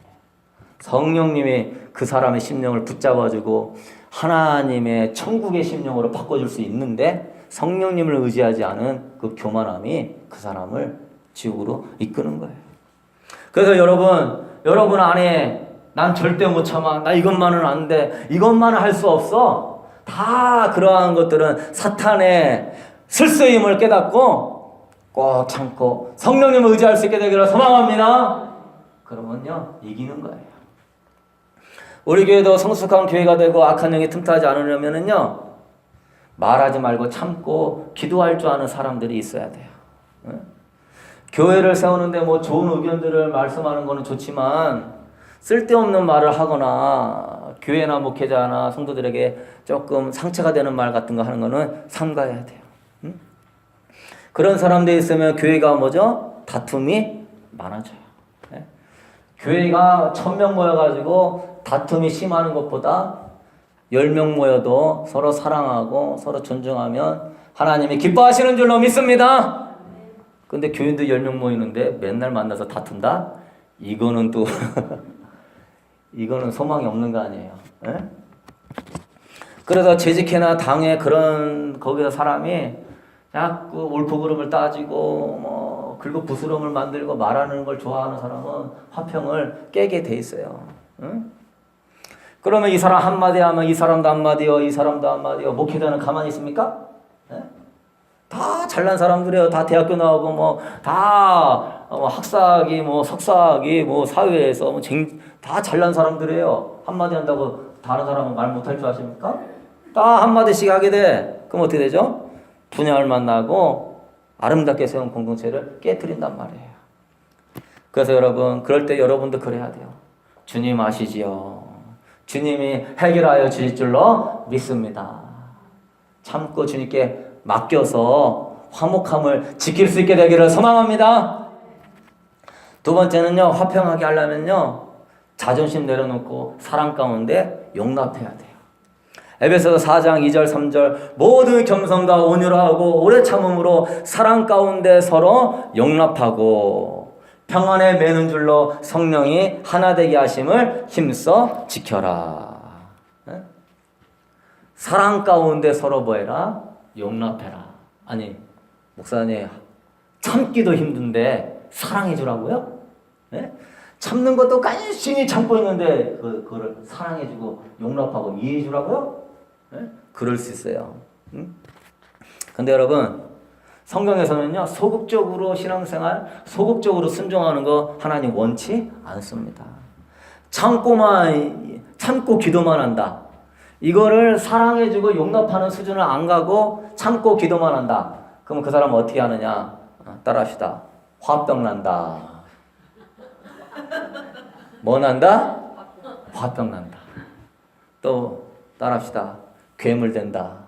성령님이 그 사람의 심령을 붙잡아주고 하나님의 천국의 심령으로 바꿔줄 수 있는데 성령님을 의지하지 않은 그 교만함이 그 사람을 지옥으로 이끄는 거예요. 그래서 여러분 안에 난 절대 못 참아. 나 이것만은 안 돼. 이것만은 할 수 없어. 다 그러한 것들은 사탄의 슬쓰임을 깨닫고 꼭 참고 성령님을 의지할 수 있게 되기를 소망합니다. 그러면요 이기는 거예요. 우리 교회도 성숙한 교회가 되고 악한 영이 틈타지 않으려면은요 말하지 말고 참고 기도할 줄 아는 사람들이 있어야 돼요. 교회를 세우는데 뭐 좋은 의견들을 말씀하는 거는 좋지만 쓸데없는 말을 하거나 교회나 목회자나 성도들에게 조금 상처가 되는 말 같은 거 하는 거는 삼가해야 돼요. 그런 사람들이 있으면 교회가 뭐죠? 다툼이 많아져요. 교회가 1000명 모여가지고 다툼이 심하는 것보다 10명 모여도 서로 사랑하고 서로 존중하면 하나님이 기뻐하시는 줄로 믿습니다. 근데 교인들 10명 모이는데 맨날 만나서 다툰다? 이거는 또 이거는 소망이 없는 거 아니에요. 에? 그래서 재직회나 당회 그런 거기서 사람이 자꾸 옳고 그름을 따지고 뭐 긁고 부스럼을 만들고 말하는 걸 좋아하는 사람은 화평을 깨게 돼 있어요. 응? 그러면 이 사람 한마디 하면 이 사람도 한마디요, 이 사람도 한마디요. 목회자는 가만히 있습니까? 에? 다 잘난 사람들이에요. 다 대학교 나오고 뭐 다 학사학위, 뭐 석사학위, 뭐 사회에서 뭐 다 잘난 사람들이에요. 한마디 한다고 다른 사람은 말 못할 줄 아십니까? 다 한마디씩 하게 돼. 그럼 어떻게 되죠? 분야를 만나고 아름답게 세운 공동체를 깨트린단 말이에요. 그래서 여러분 그럴 때 여러분도 그래야 돼요. 주님 아시지요? 주님이 해결하여 주실 줄로 믿습니다. 참고 주님께 맡겨서 화목함을 지킬 수 있게 되기를 소망합니다. 두 번째는요, 화평하게 하려면요, 자존심 내려놓고 사랑 가운데 용납해야 돼요. 에베소서 4장 2절 3절 모든 겸손과 온유하고 오래 참음으로 사랑 가운데 서로 용납하고 평안에 매는 줄로 성령이 하나 되게 하심을 힘써 지켜라. 네? 사랑 가운데 서로 뭐해라? 용납해라. 아니 목사님 참기도 힘든데 사랑해 주라고요? 네? 참는 것도 간신히 참고 있는데 그거를 사랑해주고 용납하고 이해해주라고요? 네? 그럴 수 있어요. 근데 여러분 성경에서는요 소극적으로 신앙생활, 소극적으로 순종하는 거 하나님 원치 않습니다. 참고 기도만 한다. 이거를 사랑해주고 용납하는 수준을 안 가고 참고 기도만 한다. 그럼 그 사람은 어떻게 하느냐? 따라합시다. 화병 난다. 뭐 난다? 화병 난다. 또 따라합시다. 괴물 된다.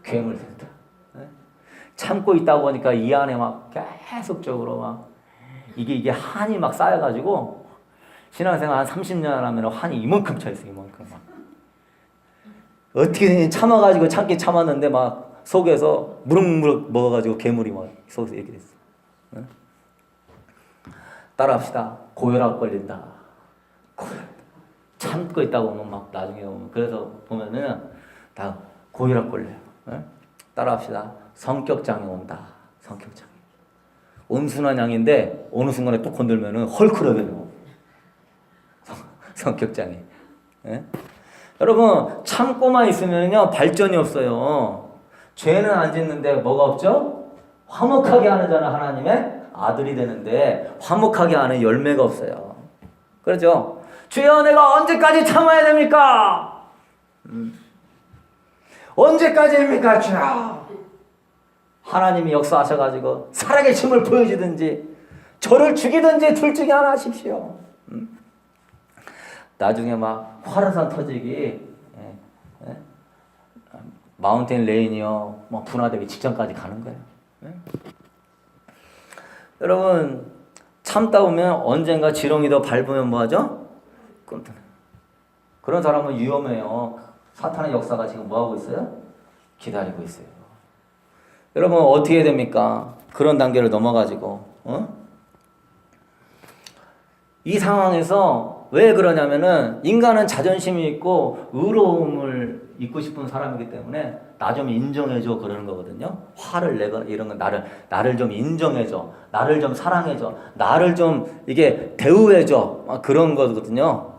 괴물 된다. 참고 있다 보니까 이 안에 막 계속적으로 막 이게 한이 막 쌓여가지고 신앙생활 한 30년 하면 한이 이만큼 차 있어. 이만큼 막 어떻게 참아가지고 참긴 참았는데 막 속에서 무럭무럭 먹어가지고 괴물이 막 속에서 이렇게 됐어. 따라합시다. 고혈압 걸린다. 참고 있다고 보면 막 나중에 오면 그래서 보면은 다 고혈압 걸려요. 따라합시다. 성격장애 온다. 성격장애. 온순한 양인데 어느 순간에 또 건들면은 헐크러져. 성격장애. 여러분 참고만 있으면요 발전이 없어요. 죄는 안 짓는데 뭐가 없죠? 화목하게 하는 자는 하나님의 아들이 되는데 화목하게 하는 열매가 없어요. 그렇죠? 주여 내가 언제까지 참아야 됩니까? 언제까지입니까 주여? 하나님이 역사하셔가지고 살아계심을 보여주든지 저를 죽이든지 둘 중에 하나 하십시오. 나중에 막 화르산 터지기 마운틴 레인이요 뭐 분화되기 직전까지 가는 거예요. 여러분 참다 보면 언젠가 지렁이 더 밟으면 뭐하죠? 그런 사람은 위험해요. 사탄의 역사가 지금 뭐하고 있어요? 기다리고 있어요. 여러분 어떻게 해야 됩니까? 그런 단계를 넘어가지고 이 상황에서 왜 그러냐면은 인간은 자존심이 있고 의로움을 잊고 싶은 사람이기 때문에 나 좀 인정해줘 그러는 거거든요. 화를 내가 이런 거 나를 좀 인정해줘, 나를 좀 사랑해줘, 나를 좀 이게 대우해줘 그런 거거든요.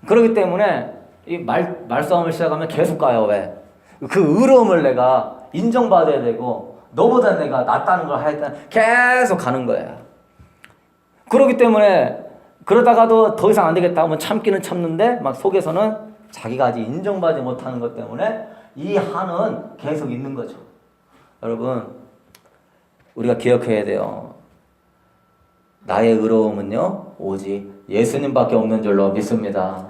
그렇기 때문에 이 말싸움을 시작하면 계속 가요. 왜? 그 의로움을 내가 인정받아야 되고 너보다 내가 낫다는 걸 하여튼 계속 가는 거예요. 그렇기 때문에 그러다가도 더 이상 안 되겠다 하면 참기는 참는데 막 속에서는 자기가 아직 인정받지 못하는 것 때문에 이 한은 계속 있는 거죠. 여러분 우리가 기억해야 돼요. 나의 의로움은요 오직 예수님밖에 없는 줄로 믿습니다.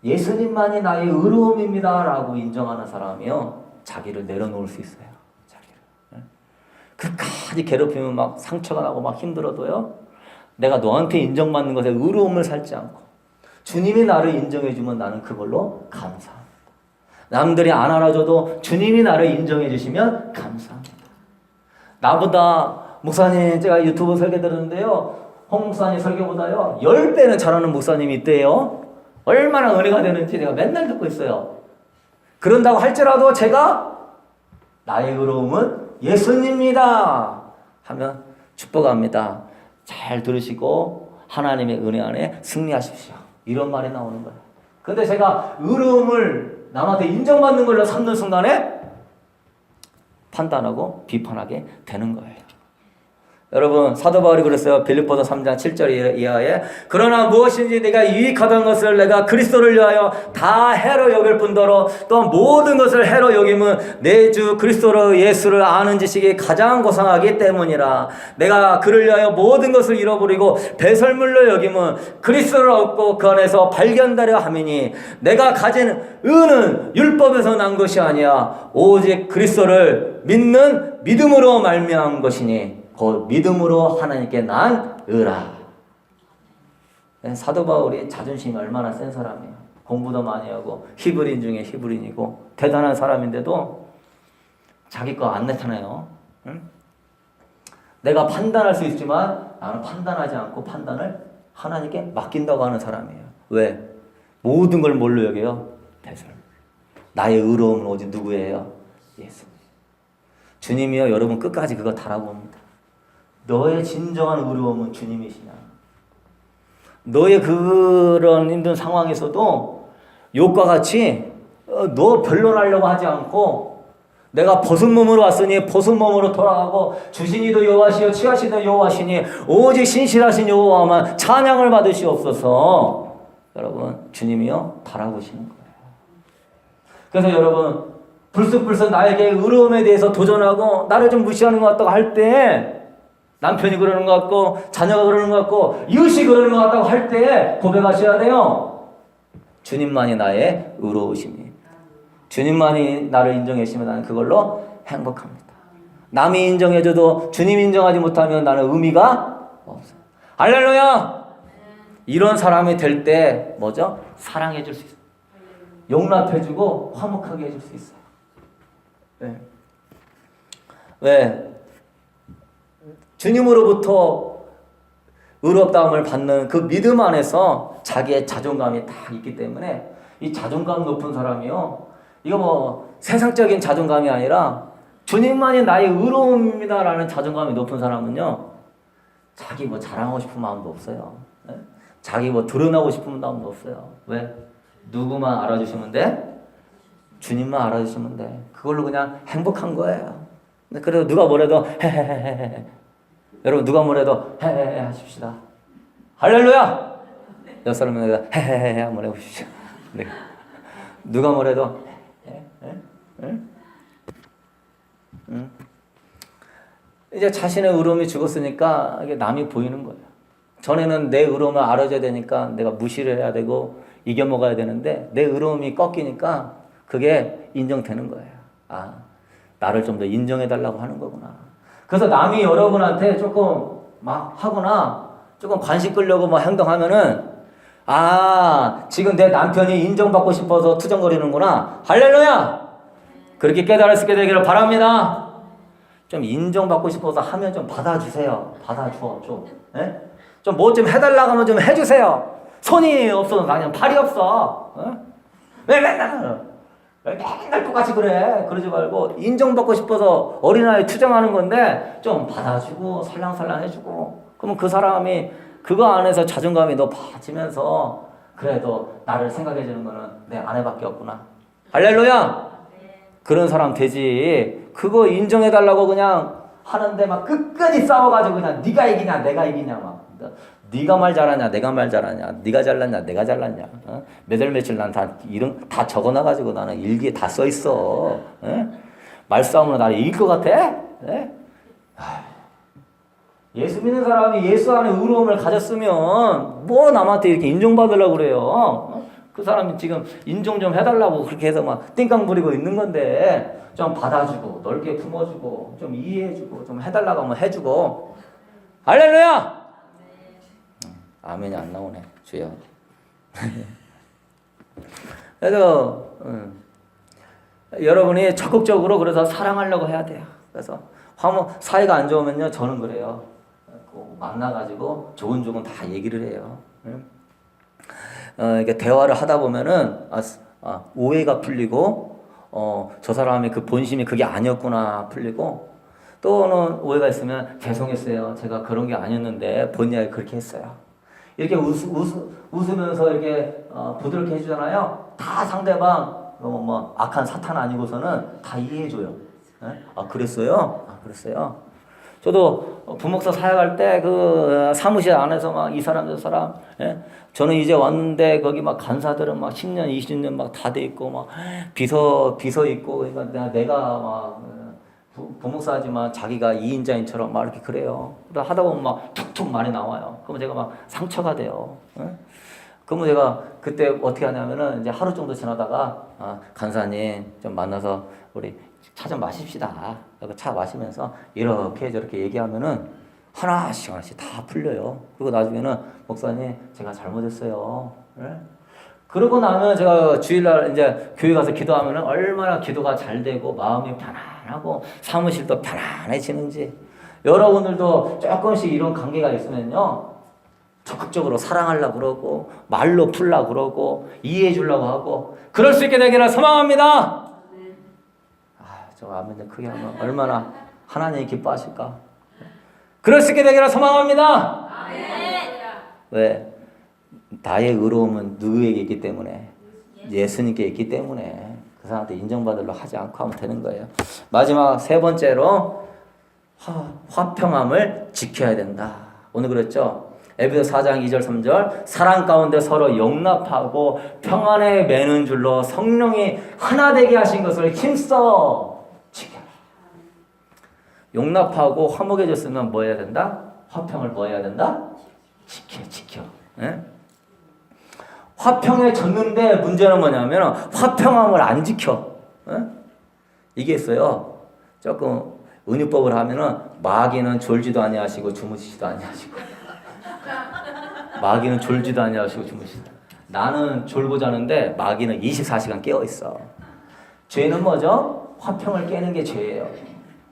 예수님만이 나의 의로움입니다 라고 인정하는 사람이요 자기를 내려놓을 수 있어요. 자기를. 끝까지 괴롭히면 막 상처가 나고 막 힘들어도요 내가 너한테 인정받는 것에 의로움을 살지 않고 주님이 나를 인정해주면 나는 그걸로 감사합니다. 남들이 안 알아줘도 주님이 나를 인정해 주시면 감사합니다. 나보다 목사님 제가 유튜브 설교 들었는데요 홍 목사님 설교보다요 10배는 잘하는 목사님이 있대요. 얼마나 은혜가 되는지 내가 맨날 듣고 있어요. 그런다고 할지라도 제가 나의 의로움은 예수님입니다 하면 축복합니다. 잘 들으시고 하나님의 은혜 안에 승리하십시오. 이런 말이 나오는 거예요. 근데 제가 의로움을 남한테 인정받는 걸로 삼는 순간에 판단하고 비판하게 되는 거예요. 여러분 사도 바울이 그랬어요. 빌립보서 3장 7절 이하에 그러나 무엇인지 내가 유익하던 것을 내가 그리스도를 위하여 다 해로 여길 뿐더러 또 모든 것을 해로 여김은 내 주 그리스도로 예수를 아는 지식이 가장 고상하기 때문이라. 내가 그를 위하여 모든 것을 잃어버리고 배설물로 여김은 그리스도를 얻고 그 안에서 발견되려 함이니 내가 가진 의는 율법에서 난 것이 아니야 오직 그리스도를 믿는 믿음으로 말미암은 것이니 곧 믿음으로 하나님께 난 의라. 사도 바울이 자존심이 얼마나 센 사람이에요. 공부도 많이 하고 히브리인 중에 히브리인이고 대단한 사람인데도 자기 거 안 나타나요. 응? 내가 판단할 수 있지만 나는 판단하지 않고 판단을 하나님께 맡긴다고 하는 사람이에요. 왜? 모든 걸 뭘로 여겨요? 배설. 나의 의로움은 오직 누구예요? 예수님. 주님이요 여러분 끝까지 그거 달아봅니다. 너의 진정한 의로움은 주님이시냐? 너의 그런 힘든 상황에서도 욥과 같이 너 변론하려고 하지 않고 내가 벗은 몸으로 왔으니 벗은 몸으로 돌아가고 주신 이도 여호와시요 취하신 이도 여호와시니 오직 신실하신 여호와만 찬양을 받으시옵소서. 여러분 주님이요 바라보시는 거예요. 그래서 여러분 불쑥불쑥 나에게 의로움에 대해서 도전하고 나를 좀 무시하는 것 같다고 할 때 남편이 그러는 것 같고 자녀가 그러는 것 같고 이웃이 그러는 것 같다고 할 때 고백하셔야 돼요. 주님만이 나의 의로우심이. 주님만이 나를 인정해 주시면 나는 그걸로 행복합니다. 남이 인정해줘도 주님 인정하지 못하면 나는 의미가 없어요. 할렐루야! 이런 사람이 될 때 뭐죠? 사랑해 줄 수 있어요. 용납해 주고 화목하게 해줄 수 있어요. 네. 왜? 주님으로부터 의롭다함을 받는 그 믿음 안에서 자기의 자존감이 다 있기 때문에 이 자존감 높은 사람이요. 이거 뭐 세상적인 자존감이 아니라 주님만이 나의 의로움입니다라는 자존감이 높은 사람은요. 자기 뭐 자랑하고 싶은 마음도 없어요. 네? 자기 뭐 드러나고 싶은 마음도 없어요. 왜? 누구만 알아주시면 돼? 주님만 알아주시면 돼. 그걸로 그냥 행복한 거예요. 그래도 누가 뭐래도 헤헤헤헤. 여러분 누가 뭐래도 헤헤헤 하십시다. 할렐루야! 옆 사람에게 헤헤헤 한번 해보십시오. 네. 누가 뭐래도 이제 자신의 의로움이 죽었으니까 이게 남이 보이는 거예요. 전에는 내 의로움을 알아줘야 되니까 내가 무시를 해야 되고 이겨먹어야 되는데 내 의로움이 꺾이니까 그게 인정되는 거예요. 아, 나를 좀 더 인정해달라고 하는 거구나. 그래서 남이 여러분한테 조금 막 하거나 조금 관심 끌려고 뭐 행동하면은 아, 지금 내 남편이 인정받고 싶어서 투정거리는구나. 할렐루야! 그렇게 깨달을 수 있게 되기를 바랍니다. 좀 인정받고 싶어서 하면 좀 받아주세요. 받아줘, 좀. 좀 뭐 좀 해달라고 하면 좀 해주세요. 손이 없어도 그냥 팔이 없어. 어? 왜 맨날 똑같이 그래? 그러지 말고 인정받고 싶어서 어린아이 투정하는 건데 좀 받아주고 살랑살랑 해주고 그러면 그 사람이 그거 안에서 자존감이 높아지면서 그래도 나를 생각해 주는 거는 내 아내밖에 없구나. 할렐루야! 그런 사람 되지. 그거 인정해 달라고 그냥 하는데 막 끝까지 싸워가지고 그냥 네가 이기냐 내가 이기냐 막 네가 말 잘하냐 내가 말 잘하냐 네가 잘났냐 내가 잘났냐 어? 몇월 며칠 난 다 이런 다 적어놔가지고 나는 일기에 다 써 있어. 말싸움으로 나를 이길 것 같아? 에? 예수 믿는 사람이 예수 안에 의로움을 가졌으면 뭐 남한테 이렇게 인정받으려고 그래요. 어? 그 사람이 지금 인정 좀 해달라고 그렇게 해서 막 띵깡 부리고 있는 건데 좀 받아주고 넓게 품어주고 좀 이해해주고 좀 해달라고 하면 해주고. 할렐루야! 아멘이 안 나오네 주여. 그래서 여러분이 적극적으로 그래서 사랑하려고 해야 돼요. 그래서 사이가 안 좋으면요 저는 그래요. 만나가지고 조근조근 다 얘기를 해요. 이렇게 대화를 하다 보면은 오해가 풀리고 저 사람의 그 본심이 그게 아니었구나 풀리고 또는 오해가 있으면 죄송했어요. 제가 그런 게 아니었는데 본 이야기 그렇게 했어요. 이렇게 웃으면서 이렇게 부드럽게 해주잖아요. 다 상대방 뭐 악한 사탄 아니고서는 다 이해해줘요. 그랬어요? 그랬어요. 저도 부목사 사역할 때 그 사무실 안에서 막 이 사람 저 사람 저는 이제 왔는데 거기 막 간사들은 막 10년 20년 막 다 돼 있고 막 비서 있고 그러니까 내가 막 부목사지만 자기가 2인자인처럼 막 이렇게 그래요. 그러다 하다 보면 막 툭툭 말이 나와요. 그러면 제가 막 상처가 돼요. 그러면 제가 그때 어떻게 하냐면은 이제 하루 정도 지나다가 간사님 좀 만나서 우리 차 좀 마십시다. 차 마시면서 이렇게 저렇게 얘기하면은 하나씩 다 풀려요. 그리고 나중에는 목사님 제가 잘못했어요. 네? 그러고 나면 제가 주일날 이제 교회 가서 기도하면은 얼마나 기도가 잘 되고 마음이 편안하고 사무실도 편안해지는지. 여러분들도 조금씩 이런 관계가 있으면요 적극적으로 사랑하려고 그러고 말로 풀려고 그러고 이해해 주려고 하고 그럴 수 있게 되기를 소망합니다. 저 아멘 크게 하면 얼마나 하나님이 기뻐하실까. 그럴 수 있게 되기를 소망합니다. 왜? 나의 의로움은 누구에게 있기 때문에 예수님께 있기 때문에 그 사람한테 인정받으려 하지 않고 하면 되는 거예요. 마지막 세 번째로 화평함을 지켜야 된다. 오늘 그랬죠? 에베소 4장 2절 3절 사랑 가운데 서로 용납하고 평안에 매는 줄로 성령이 하나 되게 하신 것을 힘써 지켜라. 용납하고 화목해졌으면 뭐 해야 된다? 화평을 뭐 해야 된다? 지켜. 예? 화평해졌는데 문제는 뭐냐면 화평함을 안 지켜. 예? 이게 있어요. 조금 은유법을 하면은 마귀는 졸지도 아니하시고 주무시지도 아니하시고 마귀는 졸지도 아니하시고 주무시다. 나는 졸고 자는데 마귀는 24시간 깨어 있어. 죄는 뭐죠? 화평을 깨는 게 죄예요.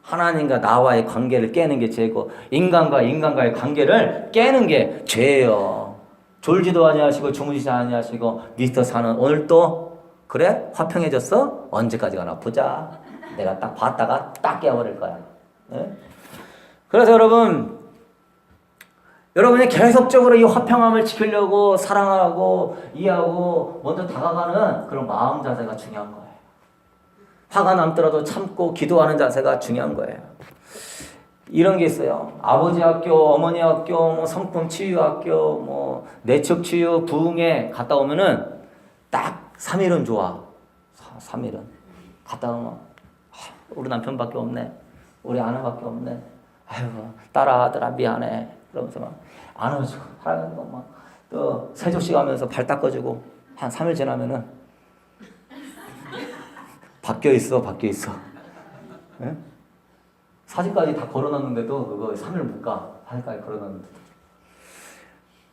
하나님과 나와의 관계를 깨는 게 죄고 인간과 인간과의 관계를 깨는 게 죄예요. 졸지도 아니하시고 주무시지 아니하시고 미스터 사는 오늘 또 그래? 화평해졌어? 언제까지 가나 보자. 내가 딱 봤다가 딱 깨어버릴 거야. 네? 그래서 여러분이 계속적으로 이 화평함을 지키려고 사랑하고 이해하고 먼저 다가가는 그런 마음 자세가 중요한 거예요. 화가 남더라도 참고 기도하는 자세가 중요한 거예요. 이런 게 있어요. 아버지 학교, 어머니 학교, 뭐 성품 치유 학교, 뭐 내적 치유 부흥회 갔다 오면은 딱 3일은 좋아. 3일은 갔다 오면 우리 남편밖에 없네. 우리 아내밖에 없네. 아이고 딸아 아들아 미안해. 그러면서 막 안아주고 하라고 막 또 세조씨 가면서 발 닦아주고 한 3일 지나면은 바뀌어 있어. 네? 사진까지 다 걸어놨는데도 그거 3일 못 가. 사진까지 걸어놨는데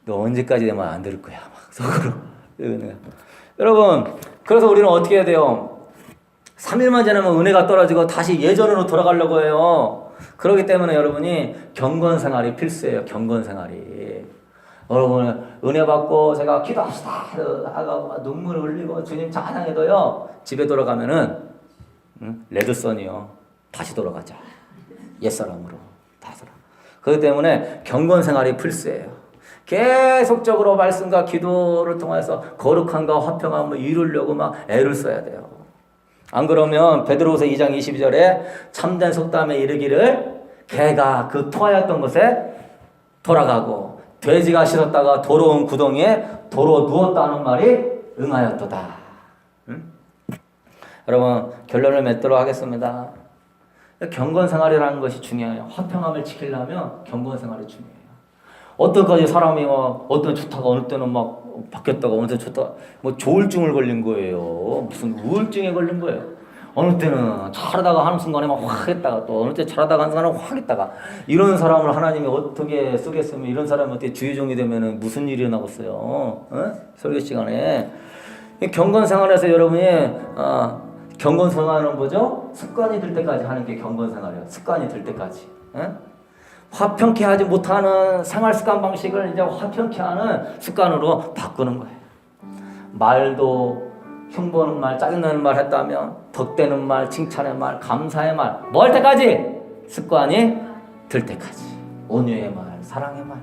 너 언제까지 내 말 안 들을 거야. 막 속으로. 여러분 그래서 우리는 어떻게 해야 돼요? 3일만 지나면 은혜가 떨어지고 다시 예전으로 돌아가려고 해요. 그렇기 때문에 여러분이 경건생활이 필수예요. 경건생활이. 여러분 은혜 받고 제가 기도합시다 하고 막 눈물을 흘리고 주님 찬양해도요 집에 돌아가면은 레드선이요 다시 돌아가자 옛사람으로 다시 돌아. 그렇기 때문에 경건 생활이 필수예요. 계속적으로 말씀과 기도를 통해서 거룩함과 화평함을 이루려고 막 애를 써야 돼요. 안 그러면 베드로후서 2장 22절에 참된 속담에 이르기를 개가 그 토하였던 곳에 돌아가고 돼지가 씻었다가 더러운 구덩이에 도로 누웠다는 말이 응하였도다. 여러분 결론을 맺도록 하겠습니다. 경건생활이라는 것이 중요해요. 화평함을 지키려면 경건생활이 중요해요. 어떤 가지 사람이 어떤 좋다가 어느 때는 막 바뀌었다가 어느 때 좋다 뭐 조울증을 걸린 거예요. 무슨 우울증에 걸린 거예요. 어느 때는 잘하다가 하는 순간에 막 확 했다가 또 어느 때 잘하다가 하는 순간에 확 했다가 이런 사람을 하나님이 어떻게 쓰겠으면 이런 사람이 어떻게 주의종이 되면은 무슨 일이 나겠어요? 어? 설교 시간에 경건생활에서 여러분이 경건생활은 뭐죠? 습관이 들 때까지 하는 게 경건생활이에요. 습관이 들 때까지. 에? 화평케 하지 못하는 생활 습관 방식을 이제 화평케 하는 습관으로 바꾸는 거예요. 말도 흉보는 말, 짜증나는 말 했다면 덕대는 말, 칭찬의 말, 감사의 말, 뭐 할 때까지? 습관이 들 때까지. 온유의 말, 사랑의 말.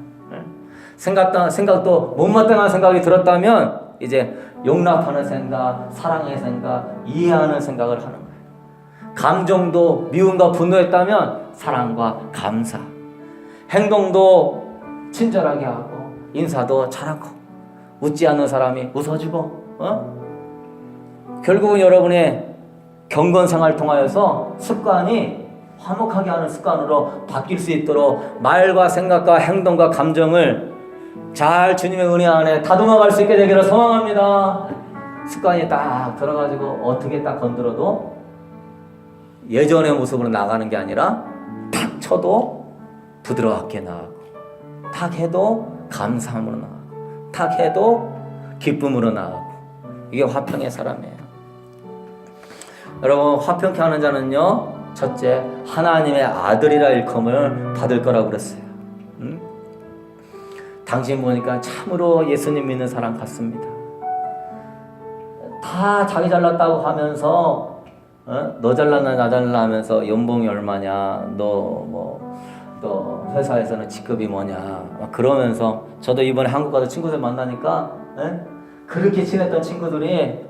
생각도 못마땅한 생각이 들었다면 이제 용납하는 생각, 사랑의 생각, 이해하는 생각을 하는 거예요. 감정도 미움과 분노했다면 사랑과 감사. 행동도 친절하게 하고 인사도 잘하고 웃지 않는 사람이 웃어주고 결국은 여러분의 경건생활을 통하여서 습관이 화목하게 하는 습관으로 바뀔 수 있도록 말과 생각과 행동과 감정을 잘 주님의 은혜 안에 다듬어갈 수 있게 되기를 소망합니다. 습관이 딱 들어가지고 어떻게 딱 건드려도 예전의 모습으로 나가는 게 아니라 탁 쳐도 부드럽게 나가고 탁 해도 감사함으로 나가고 탁 해도 기쁨으로 나가고 이게 화평의 사람이에요. 여러분 화평케 하는 자는요 첫째 하나님의 아들이라 일컬음을 받을 거라고 그랬어요. 당신 보니까 참으로 예수님 믿는 사람 같습니다. 다 자기 잘났다고 하면서 너 잘났나 나 잘났나 하면서 연봉이 얼마냐 너 회사에서는 직급이 뭐냐 막 그러면서 저도 이번에 한국 가서 친구들 만나니까 그렇게 친했던 친구들이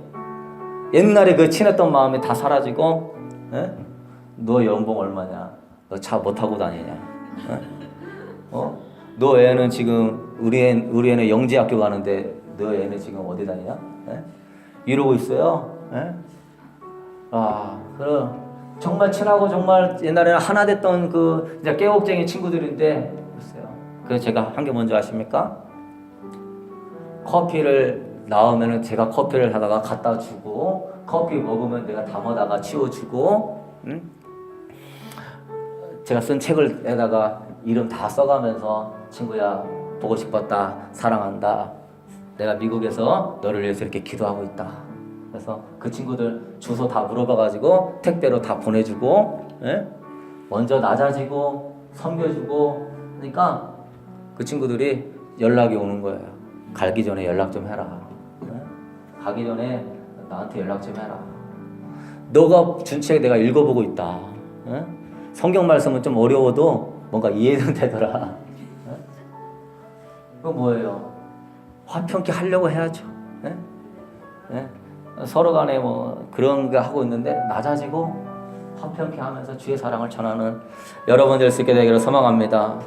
옛날에 그 친했던 마음이 다 사라지고 너 연봉 얼마냐 너 차 뭐 타고 다니냐 너 애는 지금 우리 애는 영재학교 가는데 너 애는 지금 어디 다니냐 이러고 있어요. 그럼 정말 친하고 정말 옛날에는 하나 됐던 그 이제 깨옥쟁이 친구들인데 글쎄요. 그래서 제가 한 게 뭔지 아십니까? 커피를 나오면은 제가 커피를 하다가 갖다 주고 커피 먹으면 내가 담아다가 치워주고 제가 쓴 책을 에다가 이름 다 써가면서 친구야 보고 싶었다 사랑한다 내가 미국에서 너를 위해서 이렇게 기도하고 있다. 그래서 그 친구들 주소 다 물어봐가지고 택배로 다 보내주고 먼저 낮아지고 섬겨주고 그러니까 그 친구들이 연락이 오는 거예요. 가기 전에 연락 좀 해라. 가기 전에 나한테 연락 좀 해라. 너가 준 책 내가 읽어보고 있다. 성경 말씀은 좀 어려워도 뭔가 이해는 되더라. 그거 뭐예요? 화평케 하려고 해야죠. 서로 간에 뭐 그런 거 하고 있는데 낮아지고 화평케 하면서 주의 사랑을 전하는 여러분 될 수 있게 되기를 소망합니다.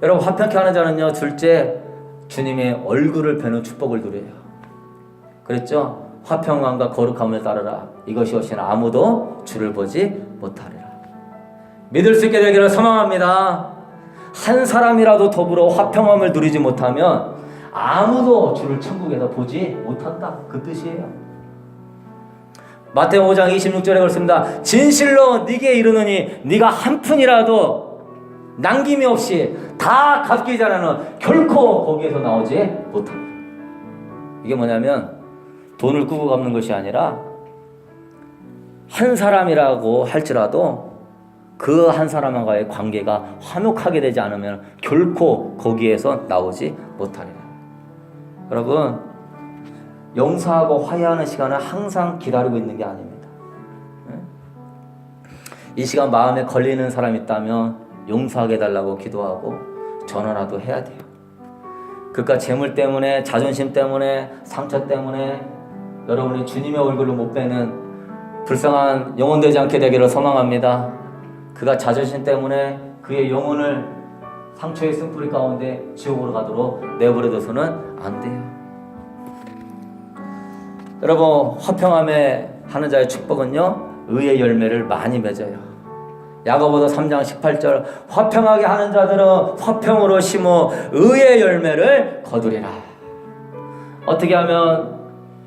여러분 화평케 하는 자는요 둘째 주님의 얼굴을 뵈는 축복을 누려요. 그랬죠? 화평함과 거룩함을 따르라. 이것이 없이는 아무도 주를 보지 못하리라. 믿을 수 있게 되기를 소망합니다. 한 사람이라도 더불어 화평함을 누리지 못하면 아무도 주를 천국에서 보지 못한다. 그 뜻이에요. 마태복음 5장 26절에 그렇습니다. 진실로 네게 이르노니 네가 한 푼이라도 남김이 없이 다 갚기 전에는 결코 거기에서 나오지 못한다. 이게 뭐냐면 돈을 꾸고 갚는 것이 아니라 한 사람이라고 할지라도 그 한 사람과의 관계가 화목하게 되지 않으면 결코 거기에서 나오지 못하리라. 여러분, 용서하고 화해하는 시간을 항상 기다리고 있는 게 아닙니다. 이 시간 마음에 걸리는 사람이 있다면 용서하게 해달라고 기도하고 전화라도 해야 돼요. 그러니까 재물 때문에, 자존심 때문에, 상처 때문에 여러분이 주님의 얼굴을 못 뵈는 불쌍한 영혼 되지 않게 되기를 소망합니다. 그가 자존심 때문에 그의 영혼을 상처의 쓴뿌리 가운데 지옥으로 가도록 내버려둬서는 안 돼요. 여러분, 화평함에 하는 자의 축복은요, 의의 열매를 많이 맺어요. 야고보서 3장 18절, 화평하게 하는 자들은 화평으로 심어 의의 열매를 거두리라. 어떻게 하면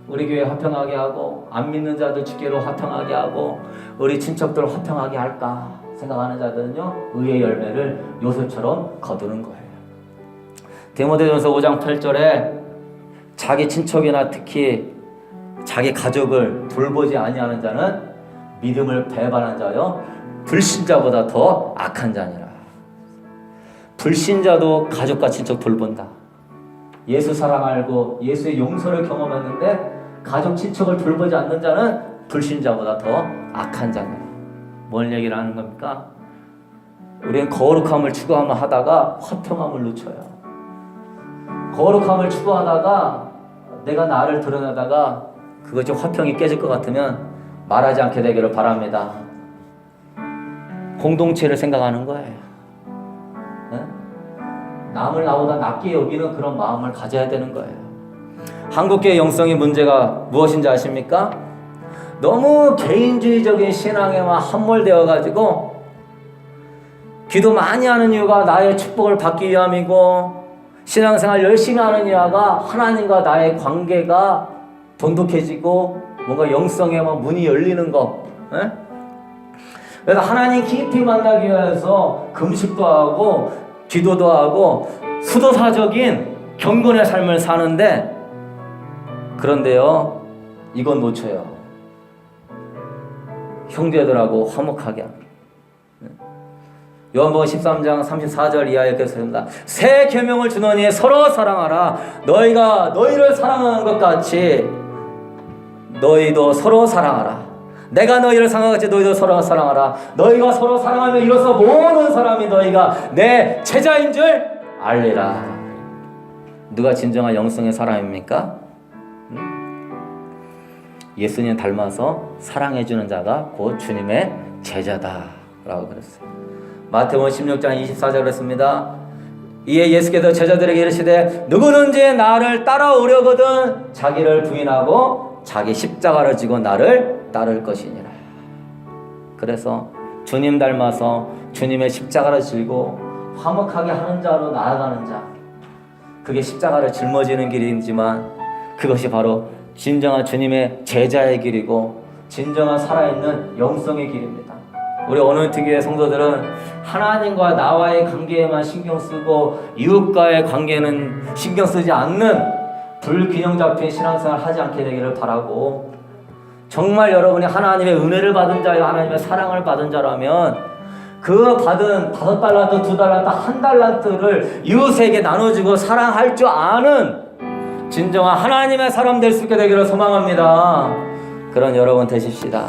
우리 교회 화평하게 하고 안 믿는 자들 주께로 화평하게 하고 우리 친척들 화평하게 할까 생각하는 자들은요, 의의 열매를 요셉처럼 거두는 거예요. 디모데전서 5장 8절에 자기 친척이나 특히 자기 가족을 돌보지 아니하는 자는 믿음을 배반한 자요 불신자보다 더 악한 자니라. 불신자도 가족과 친척 돌본다. 예수 사랑 알고 예수의 용서를 경험했는데 가족 친척을 돌보지 않는 자는 불신자보다 더 악한 자니라. 뭔 얘기를 하는 겁니까? 우리는 거룩함을 추구하며 하다가 화평함을 놓쳐요. 거룩함을 추구하다가 내가 나를 드러내다가 그것이 화평이 깨질 것 같으면 말하지 않게 되기를 바랍니다. 공동체를 생각하는 거예요. 네? 남을 나보다 낮게 여기는 그런 마음을 가져야 되는 거예요. 한국교회 영성의 문제가 무엇인지 아십니까? 너무 개인주의적인 신앙에만 함몰되어 가지고 기도 많이 하는 이유가 나의 축복을 받기 위함이고 신앙생활 열심히 하는 이유가 하나님과 나의 관계가 돈독해지고 뭔가 영성에 막 문이 열리는 거. 에? 그래서 하나님 깊이 만나기 위해서 금식도 하고 기도도 하고 수도사적인 경건의 삶을 사는데, 그런데요, 이건 놓쳐요. 형제들하고 화목하게 합니다. 요한복음 13장 34절 이하에 이렇게 쓰입니다. 새 계명을 주노니 서로 사랑하라. 너희가 너희를 사랑하는 것 같이 너희도 서로 사랑하라. 내가 너희를 사랑한 것 같이 너희도 서로 사랑하라. 너희가 서로 사랑하며 이로써 모든 사람이 너희가 내 제자인 줄 알리라. 누가 진정한 영성의 사람입니까? 예수님 닮아서 사랑해주는 자가 곧 주님의 제자다 라고 그랬어요. 마태복음 16장 24절 그랬습니다. 이에 예수께서 제자들에게 이르시되 누구든지 나를 따라오려거든 자기를 부인하고 자기 십자가를 지고 나를 따를 것이니라. 그래서 주님 닮아서 주님의 십자가를 지고 화목하게 하는 자로 나아가는 자, 그게 십자가를 짊어지는 길이지만 그것이 바로 진정한 주님의 제자의 길이고 진정한 살아있는 영성의 길입니다. 우리 어노인팅교회 성도들은 하나님과 나와의 관계에만 신경 쓰고 이웃과의 관계는 신경 쓰지 않는 불균형 잡힌 신앙생활 하지 않게 되기를 바라고, 정말 여러분이 하나님의 은혜를 받은 자요 하나님의 사랑을 받은 자라면 그 받은 5달란트, 2달란트, 1달란트를 이웃에게 나눠주고 사랑할 줄 아는 진정한 하나님의 사람 될 수 있게 되기를 소망합니다. 그런 여러분 되십시다.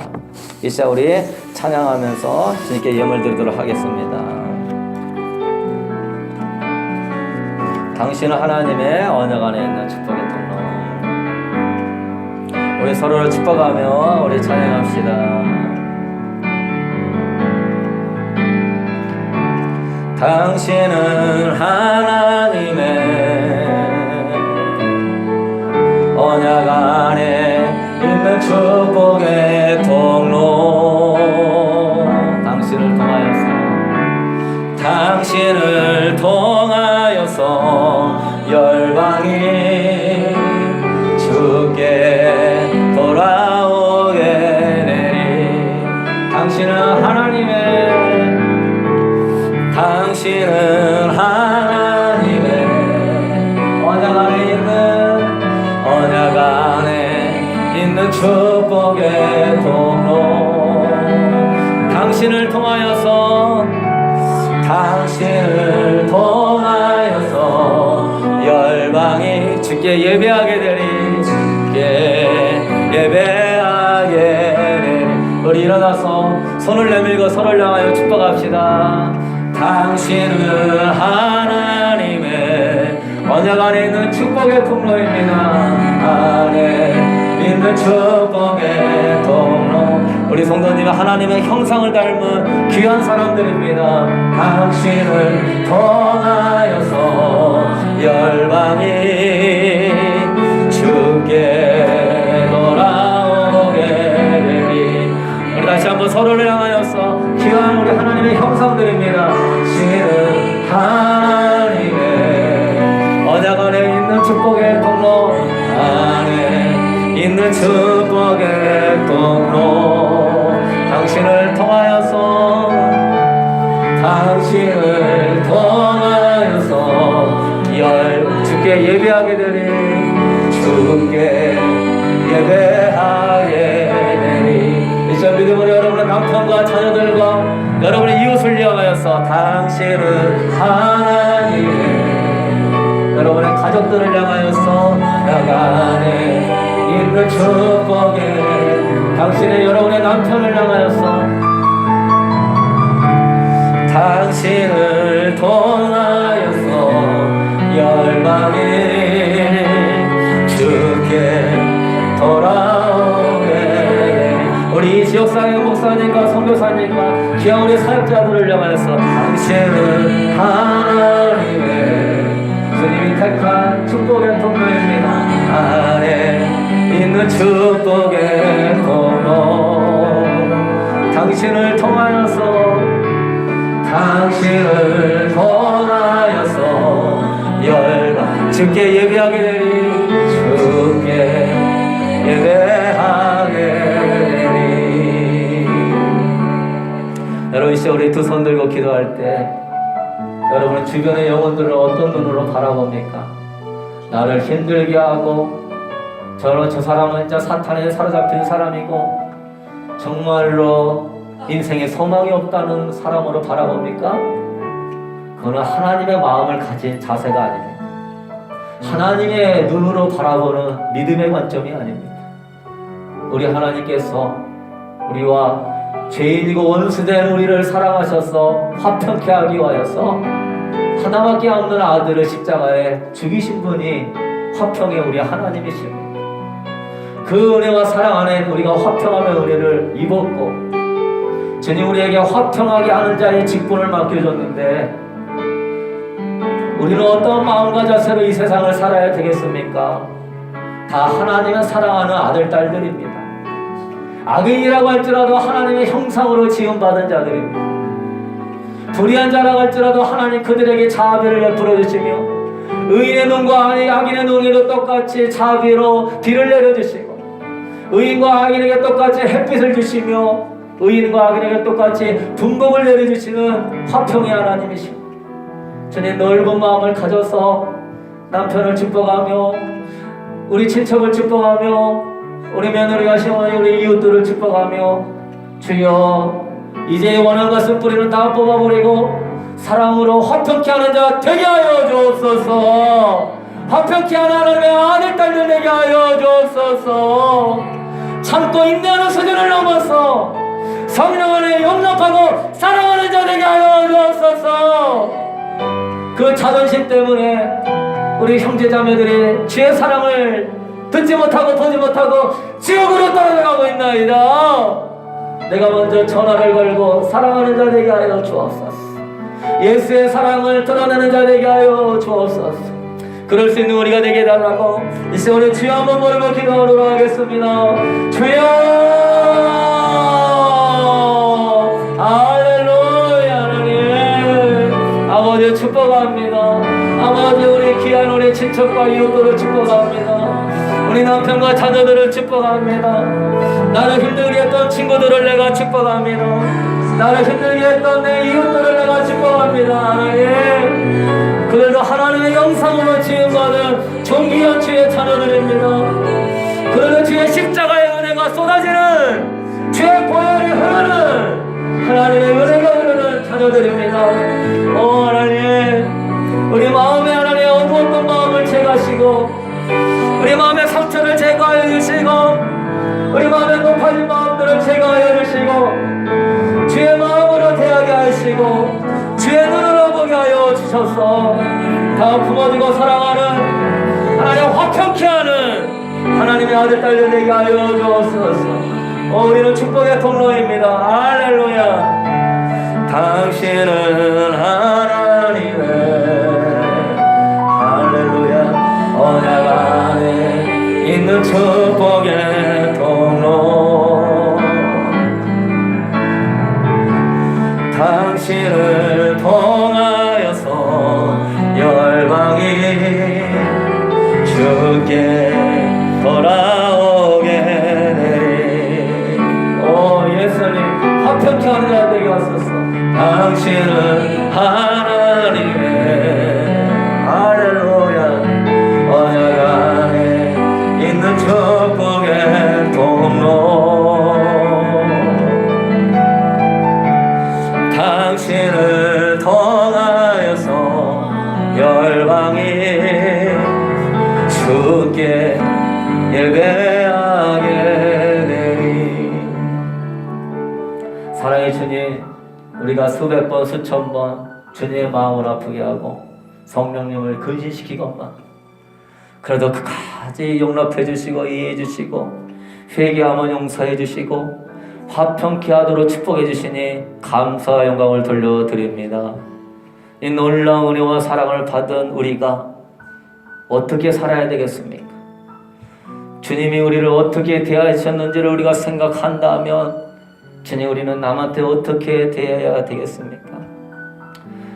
이 시간 우리 찬양하면서 주님께 예물 드리도록 하겠습니다. 당신은 하나님의 언약 안에 있는 축복의 통로. 우리 서로를 축복하며 우리 찬양합시다. 당신은 하나님의 언약 안에 있는 축복의 통로. 당신을 통하여서 열방이 주께 돌아오게 되리. 당신은 하나님의 언약 안에 있는 축복의 통로. 당신을 통하여서 열방이 주께 예배하게 되리. 주께 예배하게 되리. 우리 일어나서 손을 내밀고 서로를 향하여 축복합시다. 당신은 하나님의 언약 안에 있는 축복의 통로입니다. 안에 있는 축복의 통로. 우리 성도님은 하나님의 형상을 닮은 귀한 사람들입니다. 당신을 통하여서 열방이 주께 돌아오게 되리. 우리 다시 한번 서로를 향하여서 귀한 우리 하나님의 형상들입니다. 당신은 하나님의 언약 안에 있는 축복의 통로, 안에 있는 축복의 통로. 당신을 통하여서 주께 예배하게 되리. 주께 예배하게 되리. 이 시간 믿음으로 여러분의 남편과 자녀들과 여러분의 이웃을 향하여서 당신은 하나님의 여러분의 가족들을 향하여서 나간에 있는 축복에 당신의 여러분의 남편을 향하여서 당신을 통하여서 열방이 주께 돌아오게. 우리 지역사회 목사님과 선교사님과 귀한 우리 사역자들을 향하여서 당신은 하나님의 주님이 택한 축복의 통로입니다. 안에 있는 축복의 통로. 당신을 통하여서 열방 주께 예배하게 되리. 주께 예배하게 되리. 여러분, 이제 우리 두 손 들고 기도할 때 여러분 주변의 영혼들을 어떤 눈으로 바라봅니까? 나를 힘들게 하고 저 사람은 진짜 사탄에 사로잡힌 사람이고 정말로 인생에 소망이 없다는 사람으로 바라봅니까? 그거는 하나님의 마음을 가진 자세가 아닙니다. 하나님의 눈으로 바라보는 믿음의 관점이 아닙니다. 우리 하나님께서 우리와 죄인이고 원수된 우리를 사랑하셔서 화평케 하기 위하여서 하나밖에 없는 아들을 십자가에 죽이신 분이 화평의 우리 하나님이십니다. 그 은혜와 사랑 안에 우리가 화평함의 은혜를 입었고 주님 우리에게 화평하게 하는 자의 직분을 맡겨줬는데 우리는 어떤 마음과 자세로 이 세상을 살아야 되겠습니까? 다 하나님을 사랑하는 아들, 딸들입니다. 악인이라고 할지라도 하나님의 형상으로 지음받은 자들입니다. 불의한 자라고 할지라도 하나님 그들에게 자비를 베풀어 주시며 의인의 눈과 악인의 눈에도 똑같이 자비로 비를 내려주시고 의인과 악인에게 똑같이 햇빛을 주시며 의인과 악인에게 똑같이 분복을 내려주시는 화평의 하나님이시고 주님 넓은 마음을 가져서 남편을 축복하며 우리 친척을 축복하며 우리 며느리와 시어머니 우리 이웃들을 축복하며 주여 이제 원한 것을 뿌리는 다 뽑아버리고 사랑으로 화평케 하는 자 되게 하여 주옵소서. 화평케 하는 하나님의 아들 딸들 되게 하여 주옵소서. 참고 인내하는 수준을 넘어서 성령 안에 용납하고 사랑하는 자 되게 하여 주옵소서. 그 자존심 때문에 우리 형제자매들이 주의 사랑을 듣지 못하고 보지 못하고 지옥으로 떨어져가고 있나이다. 내가 먼저 전화를 걸고 사랑하는 자 되게 하여 주옵소서. 예수의 사랑을 드러내는 자 되게 하여 주옵소서. 그럴 수 있는 우리가 되게 해달라고 이 시간에 주여 한번 부르고 기도하도록 하겠습니다. 주여 할렐루야. 하나님 아버지 축복합니다. 아버지 우리 귀한 우리 친척과 이웃들을 축복합니다. 우리 남편과 자녀들을 축복합니다. 나를 힘들게 했던 친구들을 내가 축복합니다. 나를 힘들게 했던 내 이웃들을 내가 축복합니다. 하나님 그들도 하나님의 영상으로 지음받은 존귀한 주의 자녀들입니다. 그들도 주의 십자가의 은혜가 쏟아지는 주의 보혈이 흐르는 하나님 올려드립니다. 하나님, 우리 마음에 하나님 어두웠던 마음을 제거하시고 우리 마음의 상처를 제거하여 주시고 우리 마음에 높아진 마음들을 제거하여 주시고 주의 마음으로 대하게 하시고 주의 눈으로 보게 하여 주셔서 다 품어주고 사랑하는 하나님 화평케 하는 하나님의 아들 딸들 되게 하여 주옵소서. 우리는 축복의 통로입니다. 할렐루야. 당신은 하나님의 할렐루야 언약 안에 있는 축복의 통로. 당신을 통하여서 열방이 주께 돌아오게 되리. 예수님 화평케 하는 자 되게 하소서. 당신은 하나님의 할렐루야 언약 안에 있는 축복의 통로. 당신을 통하여서 열방이 주께 예배하게 되리. 사랑의 주님, 우리가 수백 번 수천 번 주님의 마음을 아프게 하고 성령님을 근심시키건만 그래도 끝까지 용납해 주시고 이해해 주시고 회개하면 용서해 주시고 화평케 하도록 축복해 주시니 감사와 영광을 돌려드립니다. 이 놀라운 은혜와 사랑을 받은 우리가 어떻게 살아야 되겠습니까? 주님이 우리를 어떻게 대하셨는지를 우리가 생각한다면 주님, 우리는 남한테 어떻게 대해야 되겠습니까?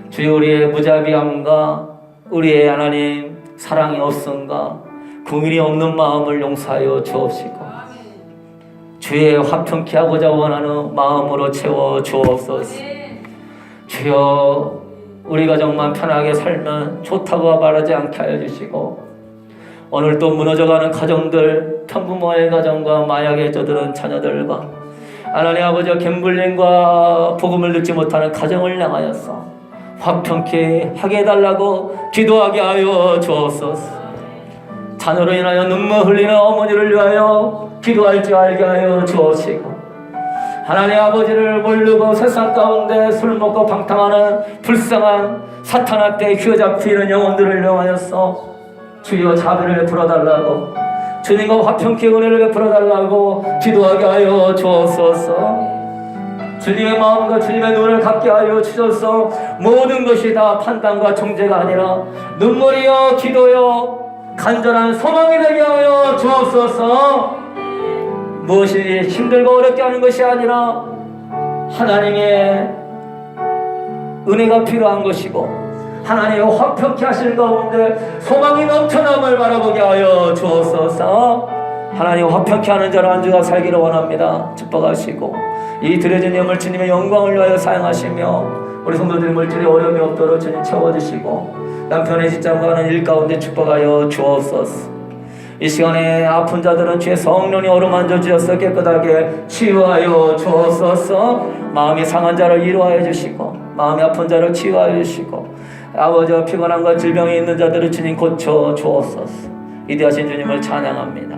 주여, 우리의 무자비함과 우리의 하나님 사랑이 없음과 긍휼이 없는 마음을 용서하여 주옵시고 주의 화평케 하고자 원하는 마음으로 채워 주옵소서. 주여, 우리 가정만 편하게 살면 좋다고 말하지 않게 하여 주시고 오늘 또 무너져가는 가정들, 편부모의 가정과 마약에 젖드는 자녀들과 하나님 아버지와 갬블링과 복음을 듣지 못하는 가정을 향하여서 화평케 하게 해달라고 기도하게 하여 주옵소서. 자녀로 인하여 눈물 흘리는 어머니를 위하여 기도할 줄 알게 하여 주옵시고 하나님 아버지를 모르고 세상 가운데 술 먹고 방탕하는 불쌍한 사탄한테 휘어잡히는 영혼들을 위하여서 주여 자비를 베풀어달라고 주님과 화평케 은혜를 베풀어달라고 기도하게 하여 주옵소서. 주님의 마음과 주님의 눈을 갖게 하여 주셔서 모든 것이 다 판단과 정죄가 아니라 눈물이여 기도여 간절한 소망이 되게 하여 주옵소서. 무엇이 힘들고 어렵게 하는 것이 아니라 하나님의 은혜가 필요한 것이고 하나님의 화평케 하시는 가운데 소망이 넘쳐남을 바라보게 하여 주옵소서. 하나님 화평케 하는 자로 한 주가 살기를 원합니다. 축복하시고 이 드려진 예물 주님의 영광을 위하여 사용하시며 우리 성도들의 물질에 어려움이 없도록 주님 채워주시고 남편의 직장과 하는 일 가운데 축복하여 주옵소서. 이 시간에 아픈 자들은 주의 성령이 어루만져 주셔서 깨끗하게 치유하여 주옵소서. 마음이 상한 자를 위로하여 주시고 마음이 아픈 자를 치유하여 주시고 아버지와 피곤함과 질병이 있는 자들을 주님 고쳐 주옵소서. 위대하신 주님을 찬양합니다.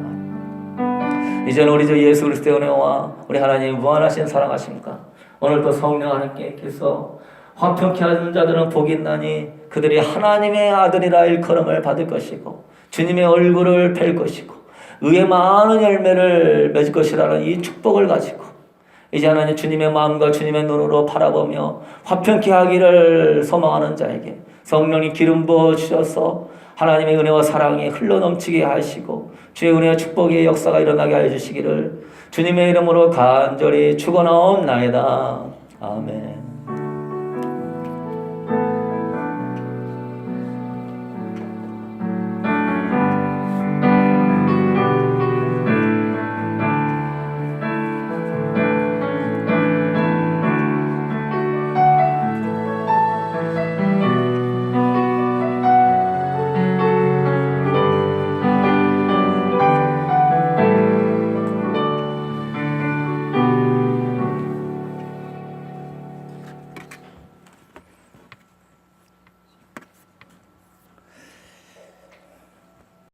이제는 우리 주 예수 그리스도의 은혜와 우리 하나님의 무한하신 사랑하심과 오늘도 성령 하나님께서 화평케 하는 자들은 복이 있나니 그들이 하나님의 아들이라 일컬음을 받을 것이고 주님의 얼굴을 뵐 것이고 의의 많은 열매를 맺을 것이라는 이 축복을 가지고 이제 하나님 주님의 마음과 주님의 눈으로 바라보며 화평케 하기를 소망하는 자에게 성령이 기름 부어 주셔서 하나님의 은혜와 사랑이 흘러넘치게 하시고 주의 은혜와 축복의 역사가 일어나게 하여 주시기를 주님의 이름으로 간절히 축원하옵나이다. 아멘.